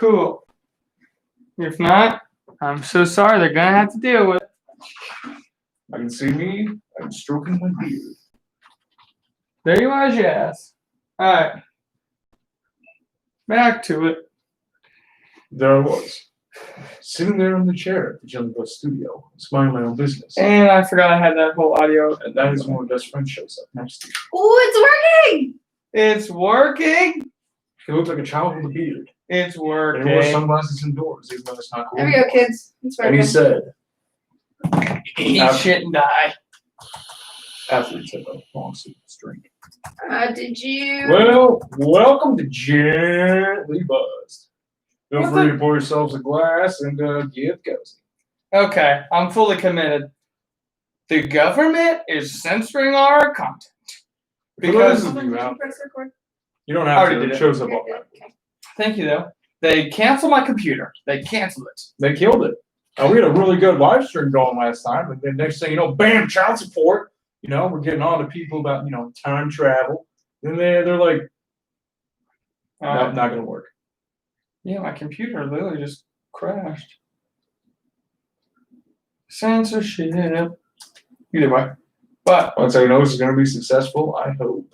Cool. If not, I'm so sorry. They're gonna have to deal with it. I can see me. I'm stroking my beard. There you are, Jazz. All right. Back to it. There I was, sitting there in the chair at the Jelly Bus studio, minding my own business. And I forgot I had that whole audio. And that is when my best friend shows up next to me. Ooh, it's working! It's working. He looked like a child with a beard. It's working. And he wore sunglasses indoors, even though it's not cool. There we go, kids. It's And working. he said, Eat shit and die. after he took a long sip of his drink. Did you? Well, welcome to Gently Buzzed. Feel free to pour yourselves a glass and get cozy. Okay, I'm fully committed. The government is censoring our content. Because For those of you out there, press record? you don't I have already to. did It it. shows up Okay, on good. that. Okay. Thank you, though. They canceled my computer. They canceled it. They killed it. We had a really good live stream going last time, and then next thing you know, bam, child support. You know, we're getting on to people about, you know, time travel. Then they're like, not gonna work. Yeah, my computer literally just crashed. Censorship. Either way. But Once I know this is gonna be successful, I hope.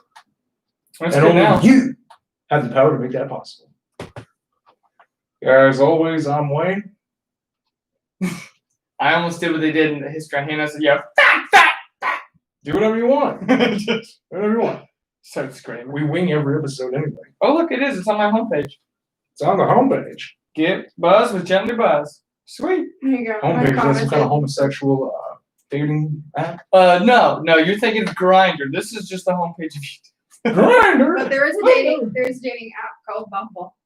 let's And go only now. you have the power to make that possible. As always, I'm Wayne. I almost did what they did in the history on hand. I said, yeah, fat. Do whatever you want. Just Whatever you want. started screaming. We wing every episode anyway. Oh, look, it is. It's on my homepage. It's on the homepage. Get Buzz with Gently Buzz. Sweet. There you go. Homepage is some kind of commented. homosexual dating app. No, you're thinking Grindr. This is just the homepage of YouTube. Grindr. But there is a dating app called Bumble.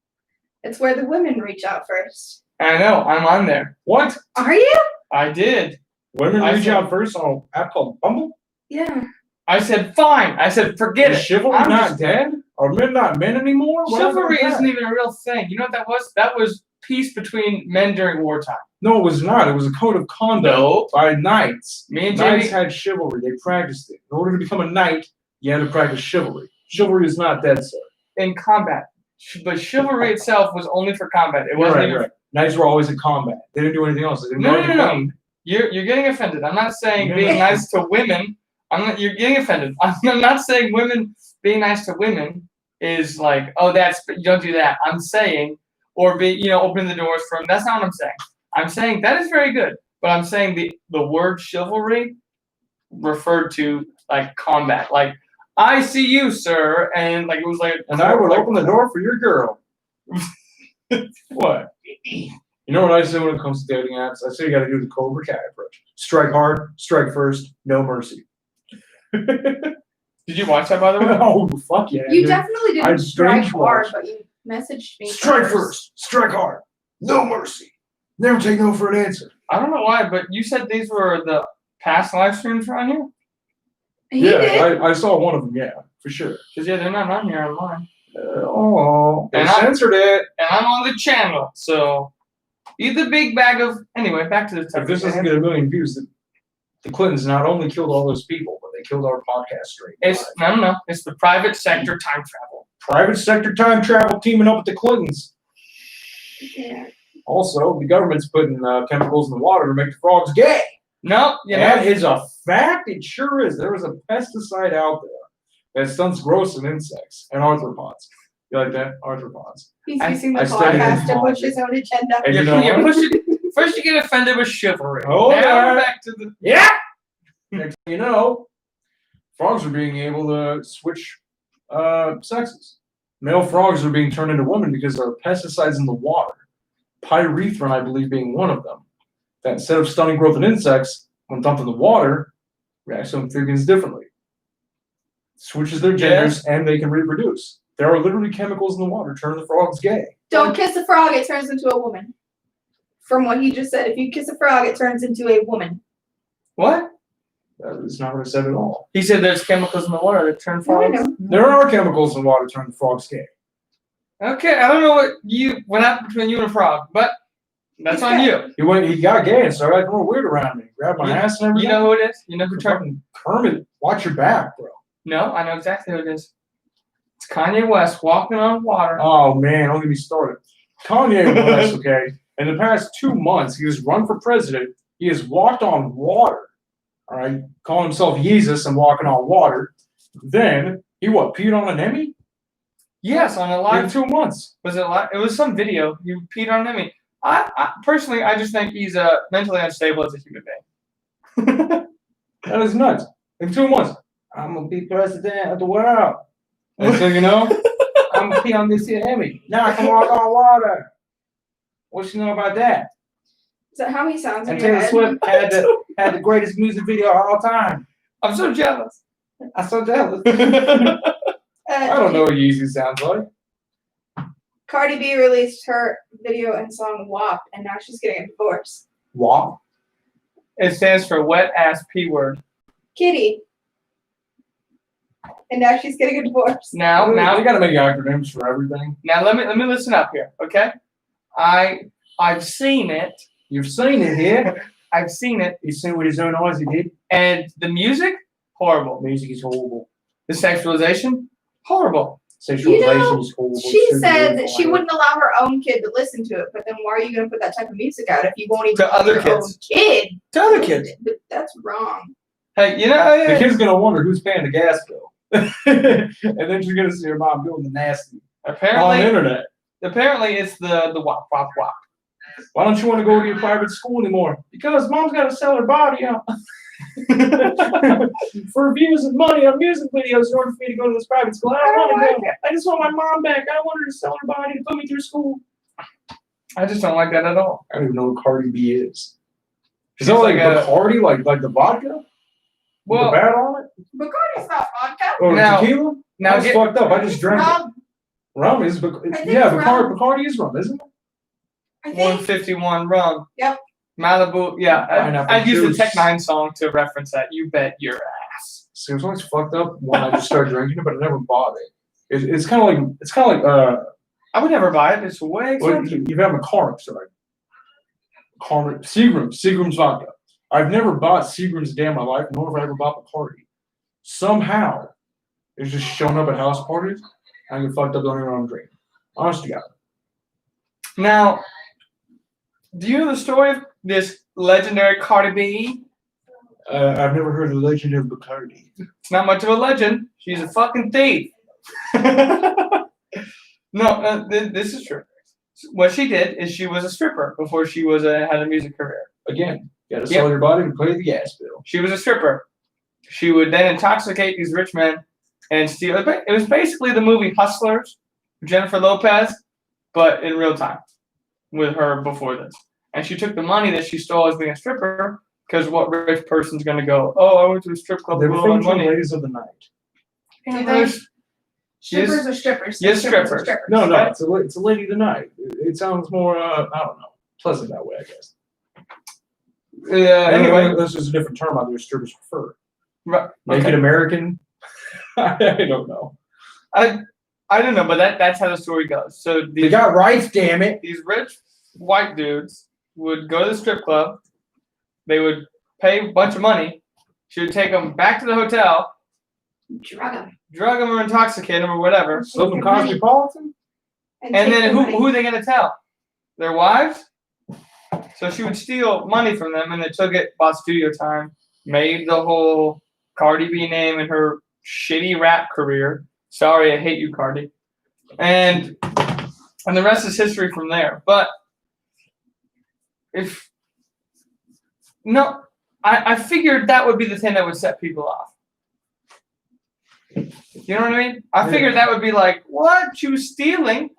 It's where the women reach out first. I know, I'm on there. What? Are you? I did. Women I reach said- out first on an app called Bumble? Yeah. I said, fine. I said, forget Is it. chivalry I'm not just- dead? Are men not men anymore? What happened Chivalry with that? isn't even a real thing. You know what that was? That was peace between men during wartime. No, it was not. It was a code of conduct No. by knights. Me and Knights Jamie, had chivalry. They practiced it. In order to become a knight, you had to practice chivalry. Chivalry is not dead, sir. in combat. But chivalry itself was only for combat. It wasn't even. right. Knights were always in combat. They didn't do anything else. They didn't No, guard the no. queen. You're getting offended. I'm not saying No, being no. nice to women. You're getting offended. I'm not saying women being nice to women is like, oh, you don't do that. I'm saying, or open the doors for them. That's not what I'm saying. I'm saying that is very good. But I'm saying the word chivalry referred to like combat. Like, I see you, sir, and like it was like. And I would open the door for your girl. What? You know what I say when it comes to dating apps? I say you got to do the Cobra Kai approach. Strike hard, strike first, no mercy. Did you watch that, by the way? Oh, fuck yeah. You dude. definitely I didn't strike binge hard, watched. but you messaged me. Strike first, strike hard, no mercy. Never take no for an answer. I don't know why, but you said these were the past live streams on here? He did. I saw one of them, yeah, for sure. Because, yeah, they're not on here on mine. They And I- censored it. And I'm on the channel, so eat the big bag of. Anyway, back to the If topic. this doesn't get a million views, the Clintons not only killed all those people, but they killed our podcast straight. It's no. It's the private sector time travel. Private sector time travel teaming up with the Clintons. Yeah. Also, the government's putting chemicals in the water to make the frogs gay. Nope. That is a fact. It sure is. There is a pesticide out there that stunts growth in insects and arthropods. You like that? Arthropods. He's I- using the I studied podcast to entomology. push his own agenda. And you know Yeah, what? first you get offended with chivalry. Oh, now yeah. we're back to the. Yeah. Next thing you know, frogs are being able to switch sexes. Male frogs are being turned into women because there are pesticides in the water. Pyrethrin, I believe, being one of them. That instead of stunning growth in insects, when dumped in the water, reacts to amphibians differently. Switches their genders and they can reproduce. There are literally chemicals in the water turning the frogs gay. Don't kiss a frog, it turns into a woman. From what he just said, if you kiss a frog, it turns into a woman. What? That is not what I said at all. He said there's chemicals in the water that turn No, I frogs. know. There are chemicals in water turning the frogs gay. Okay, I don't know what happened between you and a frog, but that's on you. He got gay and started acting real weird around me. Grabbed my ass and You everything. know who it is? You know who turned? Fucking Kermit, watch your back, bro. No, I know exactly who it is. It's Kanye West walking on water. Oh man, don't get me started. Kanye West, okay, in the past 2 months, he has run for president. He has walked on water, all right, calling himself Jesus and walking on water. Then he peed on an Emmy? Yes, on a In live. 2 months. Was it live? It was some video. You peed on Emmy. I personally, I just think he's mentally unstable as a human being. That is nuts. In 2 months, I'm gonna be president of the world. And so you know, I'm gonna pee on this here Emmy. Now I can walk on water. What you know about that? Is that how he sounds in And your Taylor head? Swift had the greatest music video of all time. I'm so jealous. I'm so jealous. I Uh, don't know what Yeezy sounds like. Cardi B released her video and song WAP, and now she's getting a divorce. WAP. It stands for wet ass P word. Kitty. And now she's getting a divorce. Now, You gotta make acronyms for everything. let me listen up here, okay? I've seen it. You've seen it here. I've seen it, You've seen with his own eyes he did. and the music, horrible. Music is horrible. The sexualization, horrible. Sexualization is horrible. She Shouldn't said be that she allowed. wouldn't allow her own kid to listen to it, but then why are you going to put that type of music out if you won't even To let other your kids. own kid? To other kids. That's wrong. Hey, The kid's gonna wonder who's paying the gas bill. And then she's gonna see her mom doing the nasty on the apparently internet. it's the wop wop wop. Why don't you want to go to your private school anymore? Because mom's got to sell her body out for views and money on music videos in order for me to go to this private school. I don't want to go. I just want my mom back. I don't want her to sell her body to put me through school. I just don't like that at all. I don't even know who Cardi B is. Is She's that like like a- Bacardi, like the vodka? Well, the bat on it? Bacardi's not vodka. Or Now- tequila? now That's get- fucked up. I just drank it. Rum. Rum is think yeah, it's rum. Bacardi is rum, isn't it? I think. 151 rum. Yep. Malibu. Yeah, Pineapple I'd use the juice. Tech Nine song to reference that. You bet your ass. See, it's always fucked up when I just started drinking it, but I never bought it. It's kind of like I would never buy it. It's way well, expensive. you have McCormick's, right? Seagram's vodka. I've never bought Seagram's a day in my life, nor have I ever bought Bacardi. Somehow, it's just showing up at house parties. I get fucked up, don't even know what I'm drinking. Honest to God. Now, do you know the story of this legendary Cardi B? I've never heard the legend of Bacardi. It's not much of a legend. She's a fucking thief. No, this is true. What she did is she was a stripper before she had a music career. Again, you gotta sell your body to pay the gas bill. She was a stripper. She would then intoxicate these rich men and steal. It was basically the movie Hustlers, Jennifer Lopez, but in real time with her before this. And she took the money that she stole as being a stripper because what rich person's going to go, oh, I went to a strip club They with were all my famous money. ladies of the night. Do you There's- think strippers are strippers? Yes, Strippers are strippers. No, Right. it's a lady of the night. It sounds more, I don't know, pleasant that way, I guess. Anyway, this is a different term out there. Strippers prefer. right, Make okay. it American. I don't know. I don't know, but that's how the story goes. So They got rights, damn it. these rich white dudes would go to the strip club. They would pay a bunch of money. She would take them back to the hotel, Drug them. drug them or intoxicate them or whatever. Southern Cosmopolitan? And take then the who money. are they gonna tell? Their wives? So she would steal money from them and they took it, bought studio time, made the whole Cardi B name in her shitty rap career. Sorry, I hate you, Cardi. And the rest is history from there. But I figured that would be the thing that would set people off. You know what I mean? I figured that would be like, what? She was stealing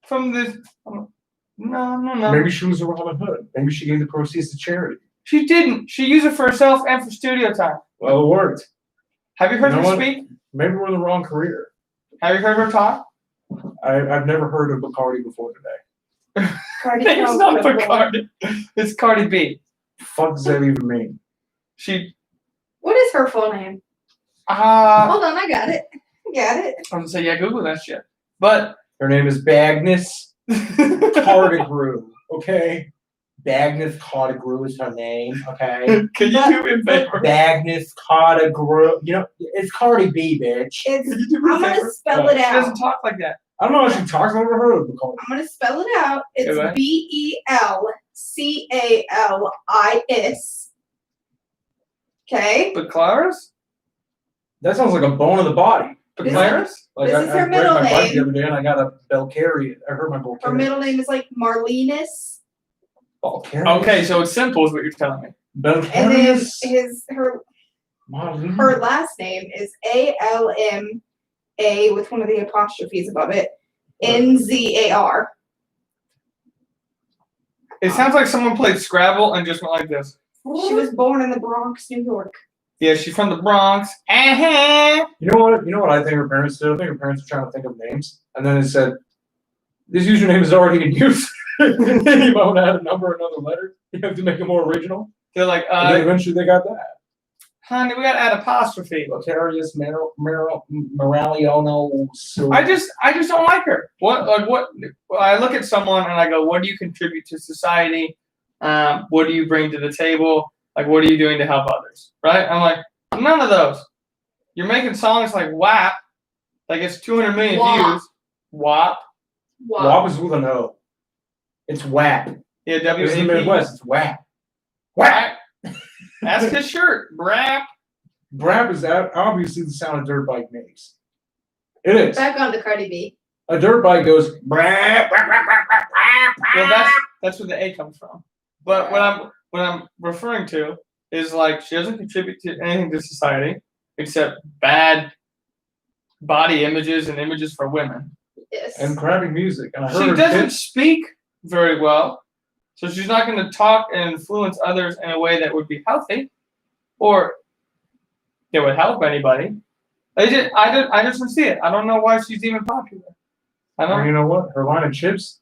from this. No. Maybe she was a Robin Hood. Maybe she gave the proceeds to charity. She didn't. She used it for herself and for studio time. Well, it worked. Have you heard You know her what? speak? Maybe we're in the wrong career. Have you heard her talk? I've never heard of Bacardi before today. Cardi It's sounds not good. for Cardi. It's Cardi B. Fuck does that even mean? She. What is her full name? I'm Hold on, I got it. Got it. gonna say, yeah, Google that shit. But Her name is Bagnus Cardigrew. Okay? Bagnus Cardigrew is her name. Okay? can you do me a favor? Bagnus Cardigrew. You know, it's Cardi B, bitch. It's. Can you do me a I'm favor? gonna spell it She doesn't out. talk like that. I don't know how she talks. I've never heard of it. I'm gonna spell it out. It's Okay. BELCALIS. Okay. Baclaris? That sounds like a bone of the body. Baclaris? Like This is her I rode middle my bike the name. other day and I got a Belcarian. I heard my Belcarian. Her middle name is like Marlenus. Belcarian? Okay, so it's simple is what you're telling me. And then Belcarius? her last name is ALMA with one of the apostrophes above it. NZAR. It sounds like someone played Scrabble and just went like this. She was born in the Bronx, New York. Yeah, she's from the Bronx. Uh-huh. You know what? You know what I think her parents did? I think her parents were trying to think of names, and then it said, "This username is already in use." Then you won't add a number, another letter. You have to make it more original. They're like, And then eventually they got that. honey, we gotta add apostrophe. Lotarius Moraliono. I just don't like her. What I look at someone and I go, what do you contribute to society? What do you bring to the table? Like, what are you doing to help others? Right? I'm like, none of those. You're making songs like WAP, like it's 200 million WAP. views. WAP. WAP is with an O. It's WAP. Yeah, It's in the W-A-P. Midwest. It's WAP. WAP. That's his shirt. Brap. Brap is obviously the sound a dirt bike makes. It is. Back on to Cardi B. A dirt bike goes brap, brap, brap, brap, brap, Well, brap. that's where the A comes from. But what I'm referring to is like she doesn't contribute to anything to society except bad body images and images for women. Yes. And crappy music. And I heard She her doesn't kids- speak very well, so she's not going to talk and influence others in a way that would be healthy, or that would help anybody. I just don't see it. I don't know why she's even popular. I And you don't. know what? Her line of chips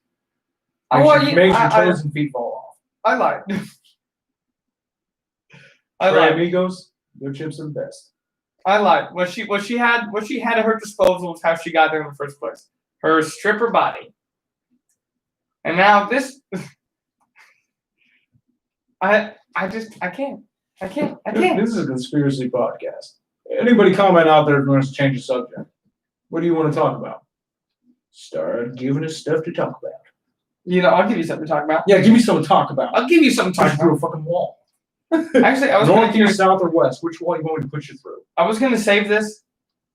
I makes, want your, you- makes your I- toes and feet fall off. I lied. I Right, lied. amigos, their chips are the best. I lied. What she had at her disposal was how she got there in the first place. Her stripper body. And now this I can't. This is a conspiracy podcast. Anybody comment out there if you want us to change the subject? What do you want to talk about? Start giving us stuff to talk about. You know, I'll give you something to talk about. Yeah, give me something to talk about. I'll give you something to Push talk you through about. a fucking wall. Actually, I was North, gonna east, south, or west? Which one are you going to push you through? save this.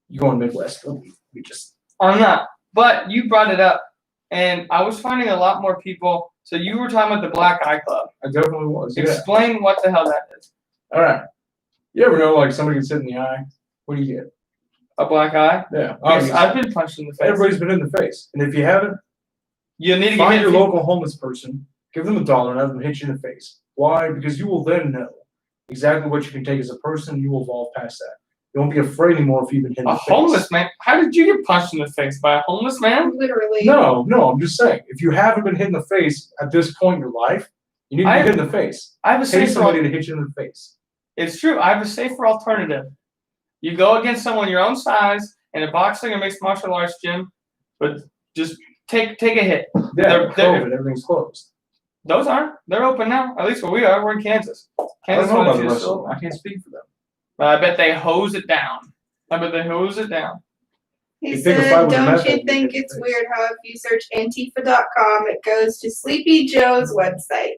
You going Midwest? Oh, we just I'm not. But you brought it up, and I was finding a lot more people. So you were talking about the Black Eye Club. I definitely was. Yeah. Explain what the hell that is. All right. You ever know like somebody gets hit in the eye? What do you get? A black eye? Yeah. Yes, Obviously. I've been punched in the face. Everybody's been in the face, and if you haven't, You need to get find hit. your local homeless person, give them $1, and have them hit you in the face. Why? Because you will then know exactly what you can take as a person. You will evolve past that. You won't be afraid anymore if you've been hit in A the face. homeless man? How did you get punched in the face by a homeless man? Literally. No, I'm just saying. If you haven't been hit in the face at this point in your life, you need to be hit in the face. I have a Pay safer. somebody to hit you in the face. It's true. I have a safer alternative. You go against someone your own size in a boxing or mixed martial arts gym, but just take a hit. Yeah, They're- COVID, everything's closed. Those aren't. They're open now. At least where we are. We're in Kansas. I Kansas don't know about the is rest still of them. open. I can't speak for them. But I bet they hose it down. He You think a said, fight with a don't meth you head would think be it's good? weird how if you search Antifa.com, it goes to Sleepy Joe's website?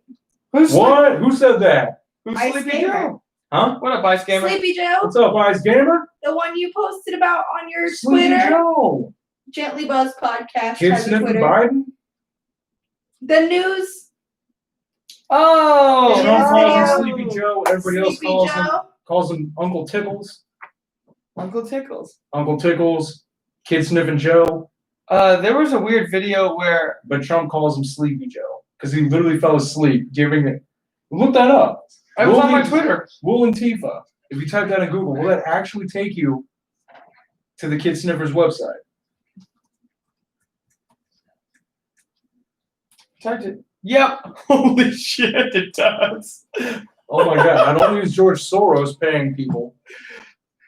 Who's What? Who said that? Who's Ice Sleepy Gamer. Joe? Huh? What up, Ice Gamer? Sleepy Joe? What's up, Ice Gamer? The one you posted about on your Sleepy Twitter? Joe. Gently Buzz podcast. Kid has a sniffing Twitter. Biden? The news. Oh, Trump calls him yeah. Sleepy Joe. Everybody else Sleepy calls Joe. him Uncle Tickles. Uncle Tickles. Uncle Tickles. Kid sniffing Joe. There was a weird video where But Trump calls him Sleepy Joe because he literally fell asleep giving it. Look that up. I was on my Will- Twitter. Will Antifa. If you type that in Google, will that actually take you to the Kid Sniffer's website? Typed it. Yep. Holy shit, it does. Oh my God! Not only is George Soros paying people,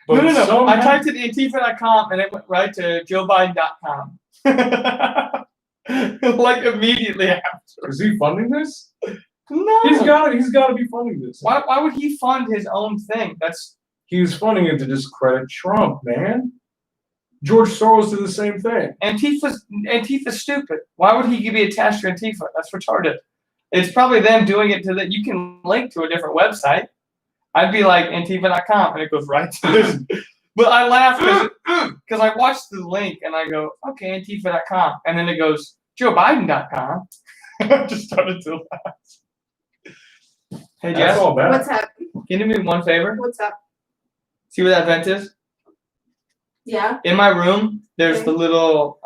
but No. I somehow- typed it Antifa.com and it went right to JoeBiden.com. Like immediately after. Is he funding this? No. He's got to be funding this. Why would he fund his own thing? That's He was funding it to discredit Trump, man. George Soros did the same thing. Antifa's stupid. Why would he be attached to Antifa? That's retarded. It's probably them doing it to that. You can link to a different website. I'd be like Antifa.com, and it goes right to this. But I laugh because I watched the link and I go, okay, Antifa.com, and then it goes JoeBiden.com. I just started to laugh. Hey, That's Jess, all bad. What's up? can you do me one favor? What's up? See where that vent is? Yeah. In my room, there's Okay. the little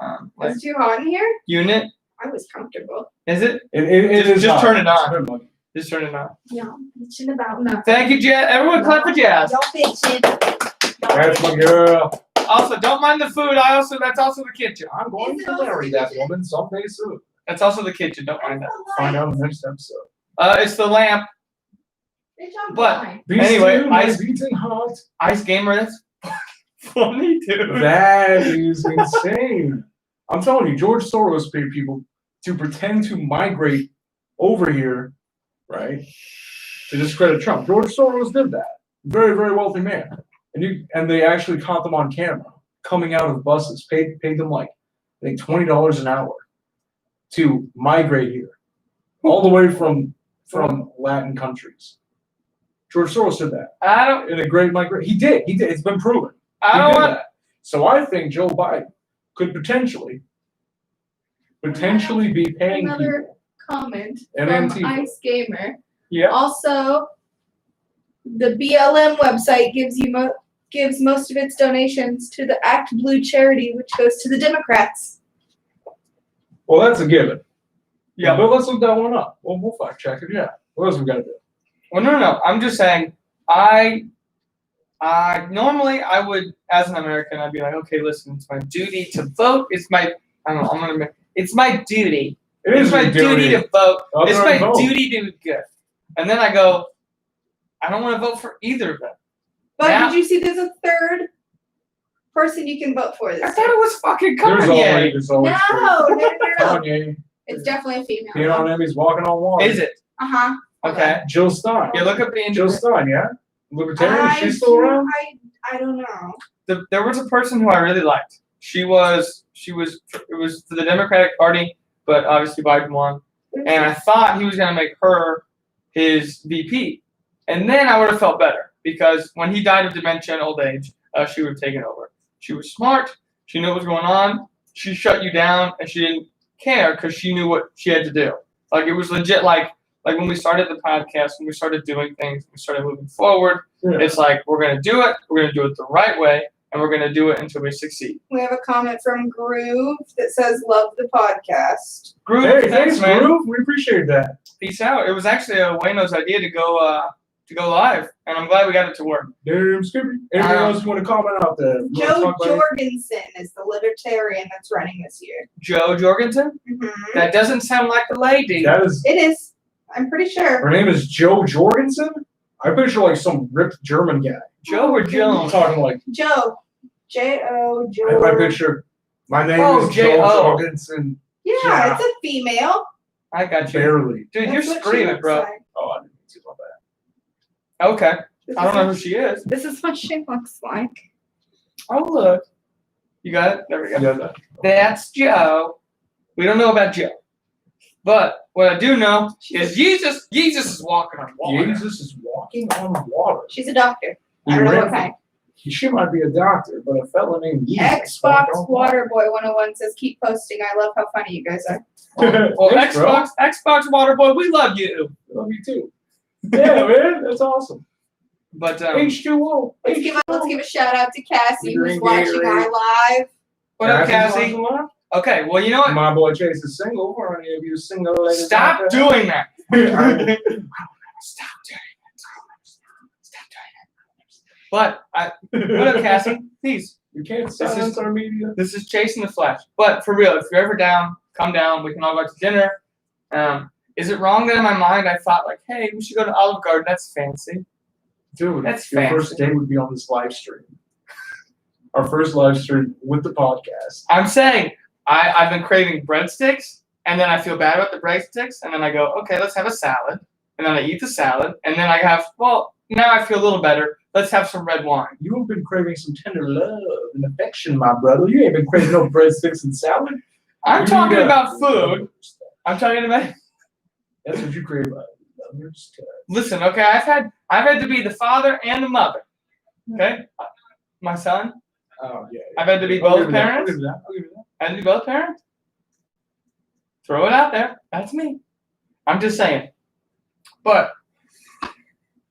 Is it too hot in here? unit. I was comfortable. Is it? It Just is hot. turn it on. It's a bit muggy. Just turn it on. No, bitching about nothing. Thank you, Jess. Everyone clap for Jess. Y'all bitching. That's my girl. Also, don't mind the food. That's also the kitchen. I'm going Is it to also marry the that kitchen? woman someday soon. That's also the kitchen. Don't mind that. Find out in the next episode. It's the lamp. Bitch, I'm But- blind. Be Anyway, still, my Ice- beating heart. Ice Gamer, that's funny, dude. That is insane. I'm telling you, George Soros paid people to pretend to migrate over here, right? To discredit Trump. George Soros did that. Very, very wealthy man. And they actually caught them on camera coming out of buses, paid them like I think $20 an hour to migrate here. All the way from Latin countries. George Soros did that. I don't. In a great migration. He did. It's been proven. I He don't did want. that. So I think Joe Biden could potentially be paying Another people. comment And from Antifa. Ice Gamer. Yeah. Also, the BLM website gives most of its donations to the Act Blue charity, which goes to the Democrats. Well, that's a given. Yeah. But let's look that one up. We'll fact check it. Yeah. What else we got to do? Well, no. I'm just saying. I normally I would, as an American, I'd be like, okay, listen, it's my duty to vote. It's my. I don't know. I'm gonna make. It's my duty. It's my duty to vote. Other It's than my vote. duty to good. And then I go, I don't want to vote for either of them. But Now- did you see there's a third person you can vote for this I year? thought it was fucking There's always No. Kanye. It's definitely a female. Being on Emmy's walking on water. Is it? Uh-huh. Okay. Jill Stein. Yeah, look up the Jill Stein, yeah? Libertarian, she's still around? I don't know. There was a person who I really liked. It was for the Democratic Party, but obviously Biden won. And I thought he was gonna make her his VP. And then I would have felt better because when he died of dementia and old age, she would have taken over. She was smart, she knew what was going on, she shut you down, and she didn't care because she knew what she had to do. Like it was legit like when we started the podcast, when we started doing things, we started moving forward. Yeah. It's like we're gonna do it the right way, and we're gonna do it until we succeed. We have a comment from Groove that says, "Love the podcast." Groove, Hey, thanks, thanks, man. Groove. We appreciate that. Peace out. It was actually Wayno's idea to go live, and I'm glad we got it to work. Damn, Skippy. Anything else you want to comment out there? You wanna Joe talk about it? Jorgensen is the libertarian that's running this year. Joe Jorgensen? That doesn't sound like a lady. That is, It is. I'm pretty sure. her name is Joe Jorgensen? I picture like some ripped German guy. Joe or I'm Joan? talking like, Joe. J-O. I Joe. picture, my name Oh, is Joe J.O. Jorgensen. Yeah, Yeah. it's a female. I got you. Barely. Dude, That's you're what she screaming, looks bro. like. Oh, I didn't see about that. Okay. This I don't is know what who she is. This is what she looks like. Oh, look. You got it? There we go. You got that? That's Joe. We don't know about Joe. But what I do know is Jesus is walking on water. Jesus is walking on water. She's a doctor. I He don't know ran- what kind. She might be a doctor, but a fella named Jesus. Xbox walked on water. Waterboy 101 says, "Keep posting. I love how funny you guys are." Well, Thanks, bro. Xbox Waterboy, we love you. Love you too. Yeah, man, that's awesome. But H2O. Let's give a shout out to Cassie who's Drink watching Gatorade. our live. what up, Cassie's Cassie? watching live? Okay, well, you know what? My boy Chase is single. Are any of you single ladies? Stop out there? doing that. Stop doing it. Stop doing it. But what up, Cassie? Please. You can't This silence is- our media. This is chasing the flash. But for real, if you're ever down, come down. We can all go out to dinner. Is it wrong that in my mind I thought like, hey, we should go to Olive Garden? That's fancy. Dude, That's your fancy. first day would be on this live stream. Our first live stream with the podcast. I'm saying I've been craving breadsticks, and then I feel bad about the breadsticks, and then I go, okay, let's have a salad, and then I eat the salad, and then I have, well, now I feel a little better. Let's have some red wine. You have been craving some tender love and affection, my brother. You ain't been craving no breadsticks and salad. I'm You talking need about food. I'm talking about. That's what you crave. Lovers touch. Listen, okay. I've had to be the father and the mother. Okay, my son. Oh yeah. I've had to be I'll both give you that. parents. I'll give you that. I'll give you that. I had to be both parents. Throw it out there. That's me. I'm just saying. But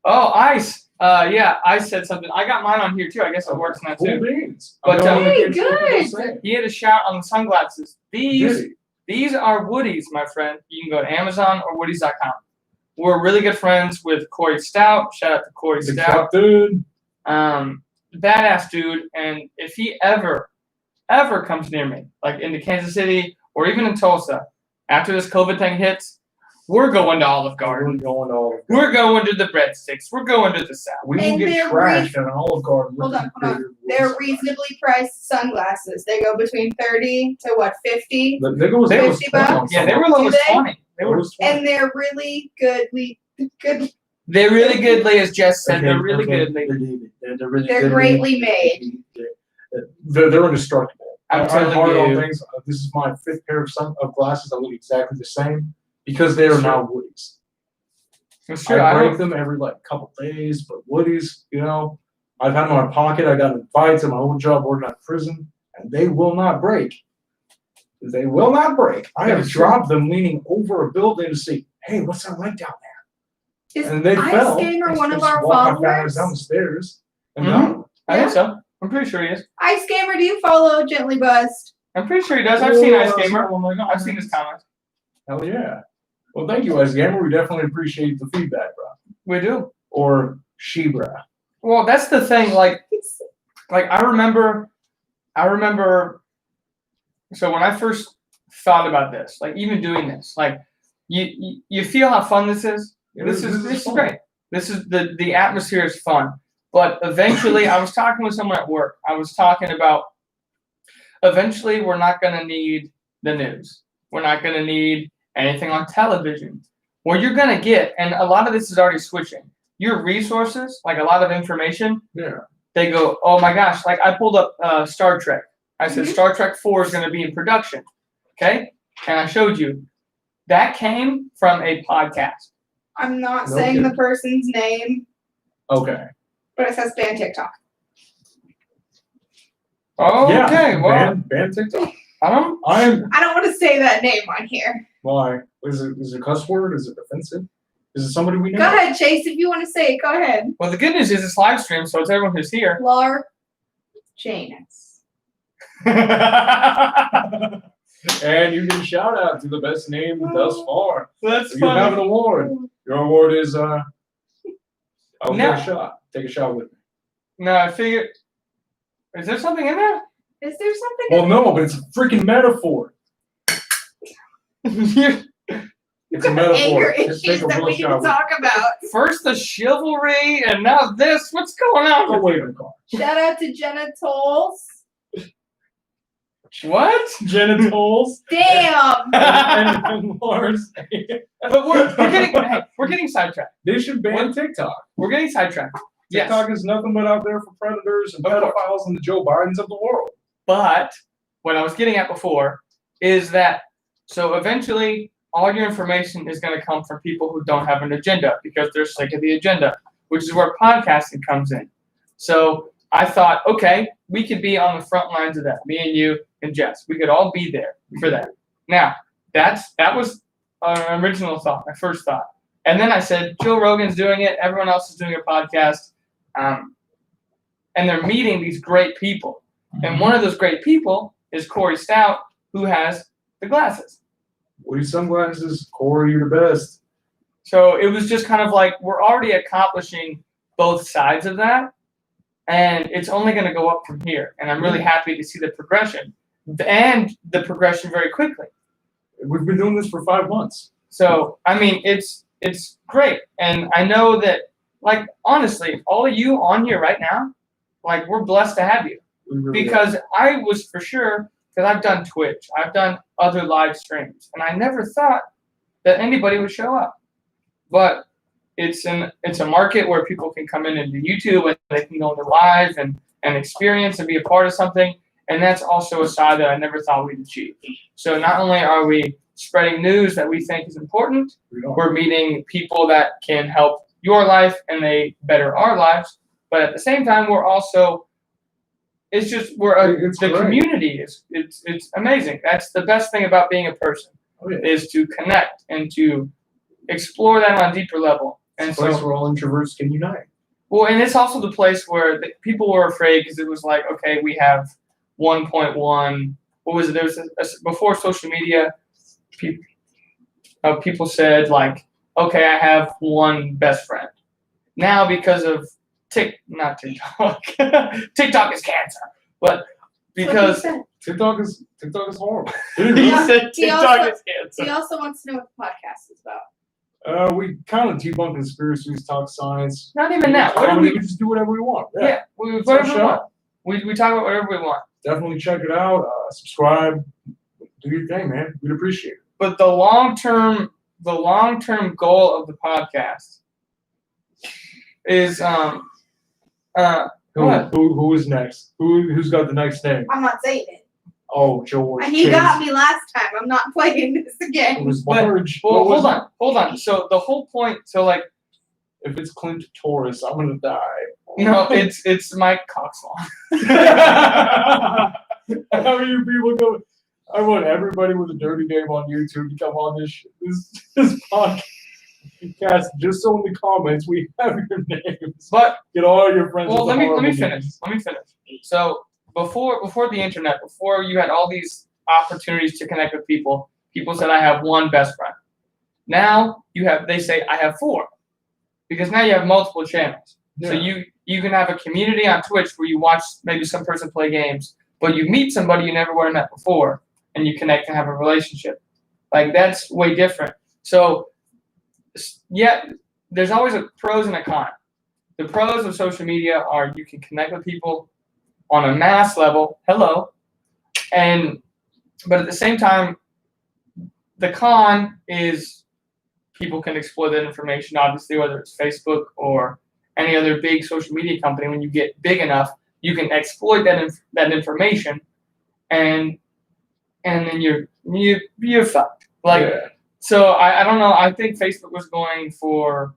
Ice. Yeah, Ice said something. I got mine on here too. I guess it works now Cool too. beans. But, Hey, good. He had a shout on the sunglasses. Did he? These are Woodies, my friend. You can go to Amazon or Woodies.com. We're really good friends with Corey Stout. Shout out to Corey The Stout. dude. Badass dude. And if he ever comes near me, like into Kansas City or even in Tulsa, after this COVID thing hits, we're going to Olive Garden. We're going to the breadsticks. We're going to the South. We will And get they're trashed at an Olive Garden. Hold on. They're reasonably priced sunglasses. They go between 30 to what, 50? They go as low as 50 $20 on bucks? Yeah, they some. were low as Do they? 20. They were. And they're really good. They're really goodly, as Jess said. Okay, They're really okay, goodly. They're really They're good. greatly made. They're indestructible. I'm I'm telling hard on you. things. This is my 5th pair of glasses that look exactly the same because they are now Woodies. It's true. I I break don't, them every couple days, but Woodies, I've had them in my pocket. I got in fights at my old job working at prison, and they will not break. They will not break. I have dropped them leaning over a building to see, hey, what's that like down there? Is And they Ice fell. Gamer one of Just our walked my followers? down the stairs. And Mhm. down. I think so. I'm pretty sure he is. Ice Gamer, do you follow Gently Buzzed? I'm pretty sure he does. I've seen Ice Oh, Gamer. oh my God. I've seen his comments. Hell yeah. Well, thank you, Ice Gamer. We definitely appreciate the feedback, bro. We do. Or Shebra. Well, that's the thing. Like I remember. So when I first thought about this, like even doing this, like you feel how fun this is. This is fun. great. This is the atmosphere is fun. But eventually, I was talking with someone at work. I was talking about eventually we're not going to need the news. We're not going to need anything on television. What you're going to get, and a lot of this is already switching, your resources, like a lot of information, Yeah. they go, oh my gosh, like I pulled up Star Trek. I said Mhm. Star Trek 4 is going to be in production. Okay? And I showed you. That came from a podcast. I'm not No saying kidding. the person's name, Okay. but it says ban TikTok. Okay, well, ban TikTok. I don't. I don't want to say that name on here. Why? Is it a cuss word? Is it offensive? Is it somebody we know? Go ahead, Chase, if you want to say it. Go ahead. Well, the good news is it's live stream, so it's everyone who's here. Lar Janus. And you get a shout out to the best name thus far. That's You have an funny. award. Your award is I'll No. take a shot. Take a shot with me. No, I figured. Is there something in there? Is there something? Well, no, but it's a freaking metaphor. It's a metaphor. Anger Just take issues a that real we need to shot with me. talk about. First the chivalry, and now this. What's going Go on? away from the car. Shout out to Jenna Tolls. What? Genitals. Damn. and Lars. But we're getting sidetracked. They should ban TikTok. We're getting sidetracked. Yes. TikTok is nothing but out there for predators and Of course. pedophiles and the Joe Bidens of the world. But what I was getting at before is that so eventually all your information is going to come from people who don't have an agenda because they're sick of the agenda, which is where podcasting comes in. So I thought, okay, we could be on the front lines of that. Me and you and Jess, we could all be there for that. Now that was an original thought, my first thought, and then I said Joe Rogan's doing it. Everyone else is doing a podcast, and they're meeting these great people. And one of those great people is Corey Stout, who has the glasses. Woody sunglasses, Corey, you're the best. So it was just kind of like we're already accomplishing both sides of that, and it's only going to go up from here. And I'm really happy to see the progression, and the progression very quickly. We've been doing this for 5 months. So I mean, it's great, and I know that, like, honestly, all of you on here right now, like, we're blessed to have you. We really Because I was for sure, because I've done Twitch, I've done other live streams, and I never thought that anybody would show up. But it's a market where people can come in and do YouTube and they can go into live and experience and be a part of something. And that's also a side that I never thought we'd achieve. So not only are we spreading news that we think is important, we're meeting people that can help your life and they better our lives. But at the same time, we're also, the community is, it's amazing. That's the best thing about being a person, is to connect and to explore that on a deeper level. And it's a place where all introverts can unite. Well, and it's also the place where people were afraid because it was like, okay, we have 1.1. What was it? There was before social media, people said like, okay, I have one best friend. Now because of not TikTok, TikTok is cancer, but because TikTok is horrible. He said TikTok is cancer. He also wants to know what the podcast is about. We kind of debunk conspiracies, talk science. Not even that. We can just do whatever we want. Yeah, whatever we want. We talk about whatever we want. Definitely check it out. Subscribe. Do your thing, man. We'd appreciate it. But the long-term goal of the podcast is who is next? Who's got the next name? I'm not saying it. Oh, George. And you got me last time. I'm not playing this again. It was large. Well, hold on. So the whole point. So like, if it's Clint Taurus, I'm gonna die. No, it's Mike Coxlaw. How many people go? I want everybody with a dirty name on YouTube to come on this podcast. Just so in the comments we have your names. But get all your friends. Well, let me finish. So before the internet, before you had all these opportunities to connect with people said I have one best friend. Now they say I have four, because now you have multiple channels. Yeah. So you can have a community on Twitch where you watch maybe some person play games, but you meet somebody you never would have met before, and you connect and have a relationship. Like, that's way different. So yeah, there's always a pros and a con. The pros of social media are you can connect with people on a mass level. Hello. But at the same time, the con is people can exploit that information, obviously, whether it's Facebook or any other big social media company. When you get big enough, you can exploit that information, and then you're fucked. So I don't know. I think Facebook was going for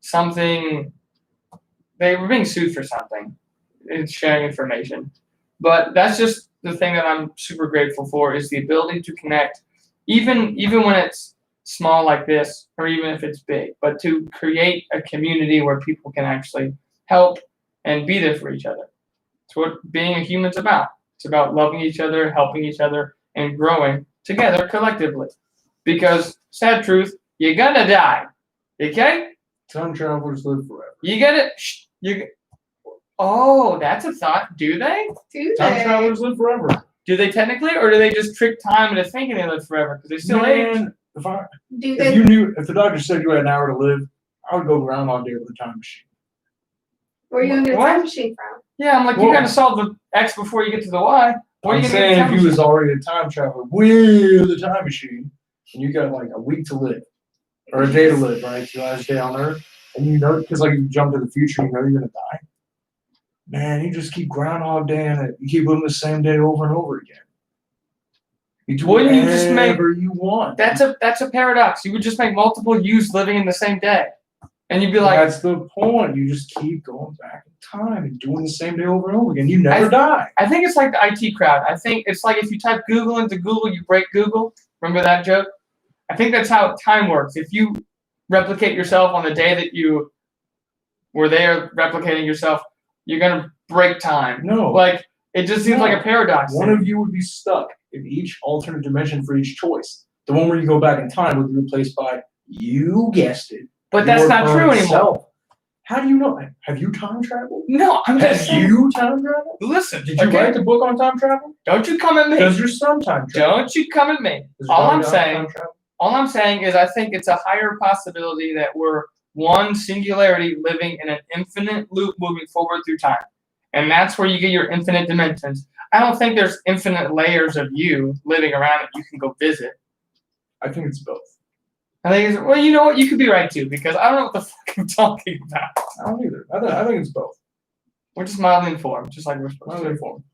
something. They were being sued for something. It's sharing information. But that's just the thing that I'm super grateful for, is the ability to connect, even when it's small like this, or even if it's big, but to create a community where people can actually help and be there for each other. It's what being a human's about. It's about loving each other, helping each other, and growing together collectively. Because, sad truth, you're gonna die. Okay? Time travelers live forever. You get it? Oh, that's a thought. Do they? Time travelers live forever. Do they technically, or do they just trick time into thinking they live forever? Because they still age. If the doctor said you had an hour to live, I would go around all day with a time machine. Where are you going to get a time machine from? Yeah, I'm like, you got to solve the X before you get to the Y. I'm saying if you was already a time traveler with a time machine, and you got like a week to live, or a day to live, right? It's your last day on Earth, and you know, because like you jump to the future, you know you're gonna die. Man, you just keep Groundhog Day in it. You keep living the same day over and over again. You do whatever you want. That's a paradox. You would just make multiple yous living in the same day, and you'd be like, that's the point. You just keep going back in time and doing the same day over and over again. You never die. I think it's like the IT crowd. I think it's like if you type Google into Google, you break Google. Remember that joke? I think that's how time works. If you replicate yourself on the day that you were there replicating yourself, you're gonna break time. No. Like, it just seems like a paradox. One of you would be stuck in each alternate dimension for each choice. The one where you go back in time would be replaced by, you guessed it. But that's not true anymore. How do you know? Have you time traveled? No, I'm just saying. Have you time traveled? Listen, did you write the book on time travel? Don't you come at me. Does your son time travel? Don't you come at me. All I'm saying is I think it's a higher possibility that we're one singularity living in an infinite loop moving forward through time. And that's where you get your infinite dimensions. I don't think there's infinite layers of you living around that you can go visit. I think it's both. I think it's, well, you know what? You could be right too, because I don't know what the fuck I'm talking about. I don't either. I think it's both. We're just mildly informed, just like we're supposed Mildly to. informed.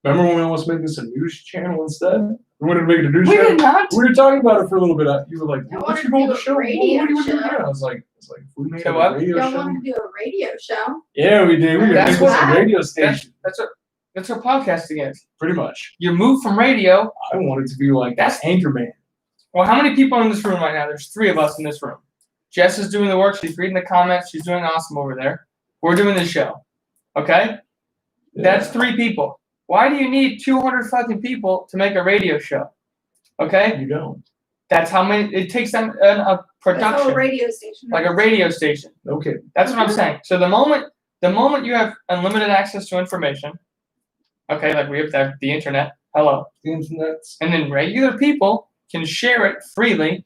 Remember when we almost made this a news channel instead? We wanted to make it a news We channel. did not. We were talking about it for a little bit. You were like, I "What's wanted your to goal do to a show? What do radio you want to do?" show. I was like, if we made So a what? radio Y'all show. want to do a radio show? Yeah, we did. We That's made this what- a radio station, That's what podcasting is. pretty much. You move from radio. I wanted to be like That's- Anchorman. Well, how many people in this room right now? There's 3 of us in this room. Jess is doing the work. She's reading the comments. She's doing awesome over there. We're doing the show. Okay? That's 3 people. Why do you need 200 fucking people to make a radio show? Okay? You don't. That's how many. It takes them a That's all production, a radio station. like a radio station. Okay. That's what I'm saying. So the moment you have unlimited access to information, okay, like we have the internet. Hello. The internet's. And then regular people can share it freely.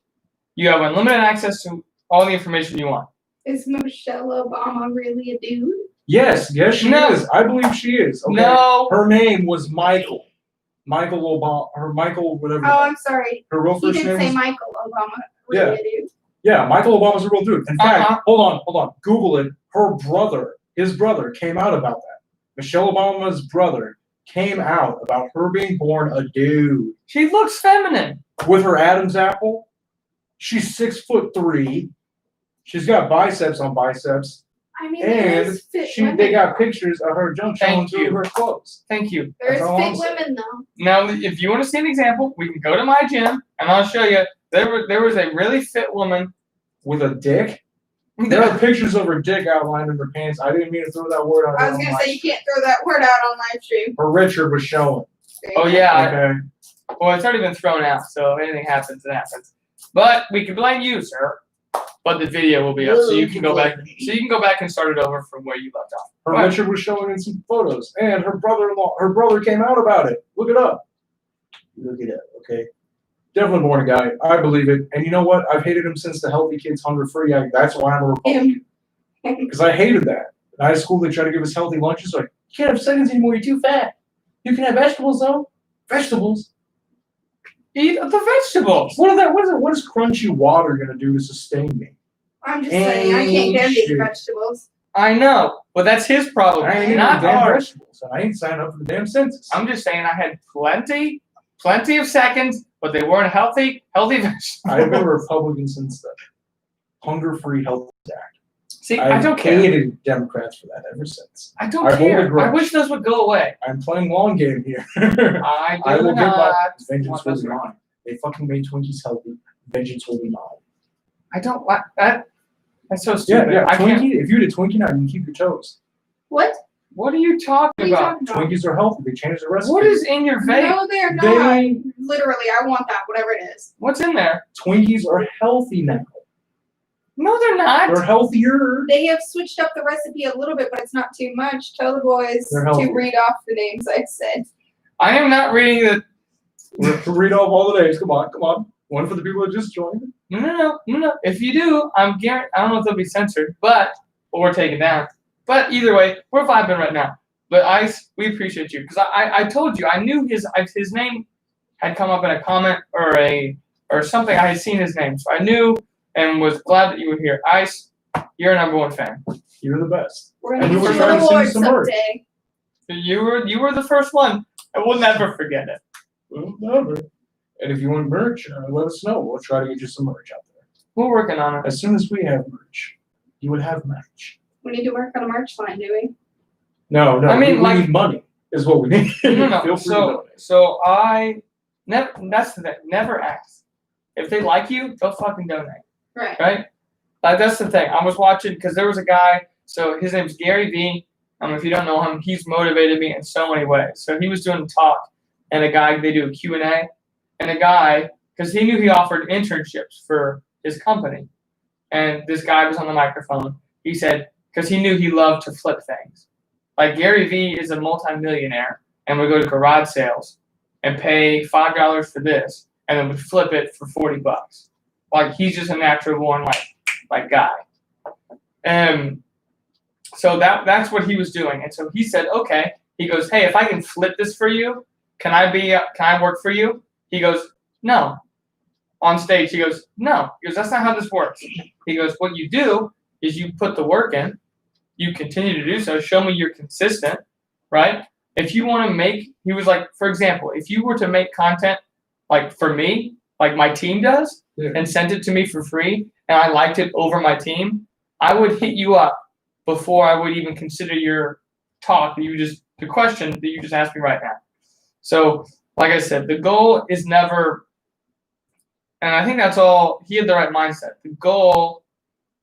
You have unlimited access to all the information you want. Is Michelle Obama really a dude? Yes, she No. is. I believe she is. Okay. No. Her name was Michael. Michael Obama, or Michael, whatever. Oh, I'm sorry. Her real He first did name say was. Michael Obama. Really a dude. Yeah, Michael Obama's a real dude. In fact, Uh-huh. hold on. Google it. His brother came out about that. Michelle Obama's brother came out about her being born a dude. She looks feminine. With her Adam's apple, she's 6'3". She's got biceps on biceps, I mean, there and is fit they women. got pictures of her junk showing Thank through you. her clothes. Thank you. There is That's all I'm fit saying. women though. Now, if you want to see an example, we can go to my gym and I'll show you. There was a really fit woman. With a dick. There are pictures of her dick outlined in her pants. I didn't mean to throw that word out. I was there gonna on say you can't throw that word out on live stream. Her Richard was showing. Oh yeah. Okay. Well, it's already been thrown out, so if anything happens, it happens. But we can blame you, sir. But the video will be up, so you can go back. So you can go back and start it over from where you left off. Her Right. Richard was showing in some photos, and her brother came out about it. Look it up. Look it up, okay? Definitely born a guy. I believe it. And you know what? I've hated him since the Healthy Kids Hunger Free Act. That's why I'm a Republican. Because I hated that. In high school, they tried to give us healthy lunches. Like, you can't have seconds anymore. You're too fat. You can have vegetables, though. Vegetables. Eat the vegetables. What is crunchy water going to do to sustain me? I'm just saying I can't get these Shit. vegetables. I know, but that's his problem, I ain't eating not damn ours. vegetables. And I ain't signed up for the damn census. I'm just saying I had plenty of seconds, but they weren't healthy vegetables. I've been a Republican since the Hunger-Free Health Act. See, I don't care. hated Democrats for that ever since. I don't I hold a care. I grudge. wish those would go away. I'm playing long game here. I I do will get my not. vengeance want will those be around. mine. They fucking made Twinkies healthy. Vengeance will be mine. I don't like that. That's so stupid. Yeah. I can't. Twinkie. If you eat a Twinkie now, you can keep your toes. What? What are you What talking are you about? talking about? Twinkies are healthy. They changed the recipe. What is in your vape? No, they're not. They- Literally, I want that, whatever it is. What's in there? Twinkies are healthy now. No, they're not. They're healthier. They have switched up the recipe a little bit, but it's not too much. Tell the boys They're healthy. to read off the names I said. I am not reading the. Read off all the names. Come on. One for the people that just joined. No. If you do, I don't know if they'll be censored, or taken down. But either way, we're vibing right now. But Ice, we appreciate you because I told you I knew his name had come up in a comment or something. I had seen his name, so I knew and was glad that you were here. Ice, you're a #1 fan. You're the best. We're And gonna we get were you trying an to send award you some merch. someday. You were the first one. I will never forget it. Well, never. And if you want merch, let us know. We'll try to get you some merch out there. We're working on it. As soon as we have merch, you would have merch. We need to work on a merch line, do we? No. I mean, we like- need money is what we need. No. Feel free to donate. So I never. That's the thing. Never ask. If they like you, they'll fucking donate. Right. Right? Like that's the thing. I was watching because there was a guy. So his name's Gary V. If you don't know him, he's motivated me in so many ways. So he was doing a talk, and they do a Q&A, and a guy, because he knew he offered internships for his company, and this guy was on the microphone. He said, because he knew he loved to flip things. Like Gary V is a multimillionaire, and would go to garage sales and pay $5 for this, and then would flip it for $40. Like he's just a natural born like guy. So that's what he was doing. And so he said, okay. He goes, hey, if I can flip this for you, can I work for you? He goes, no. on stage. He goes, no. He goes, that's not how this works. He goes, what you do is you put the work in. You continue to do so. Show me you're consistent, right? If you want to make, he was like, for example, if you were to make content like for me, like my team does, and sent it to me for free, and I liked it over my team, I would hit you up before I would even consider your talk the question that you just asked me right now. So, like I said, the goal is never, and I think that's all, he had the right mindset. The goal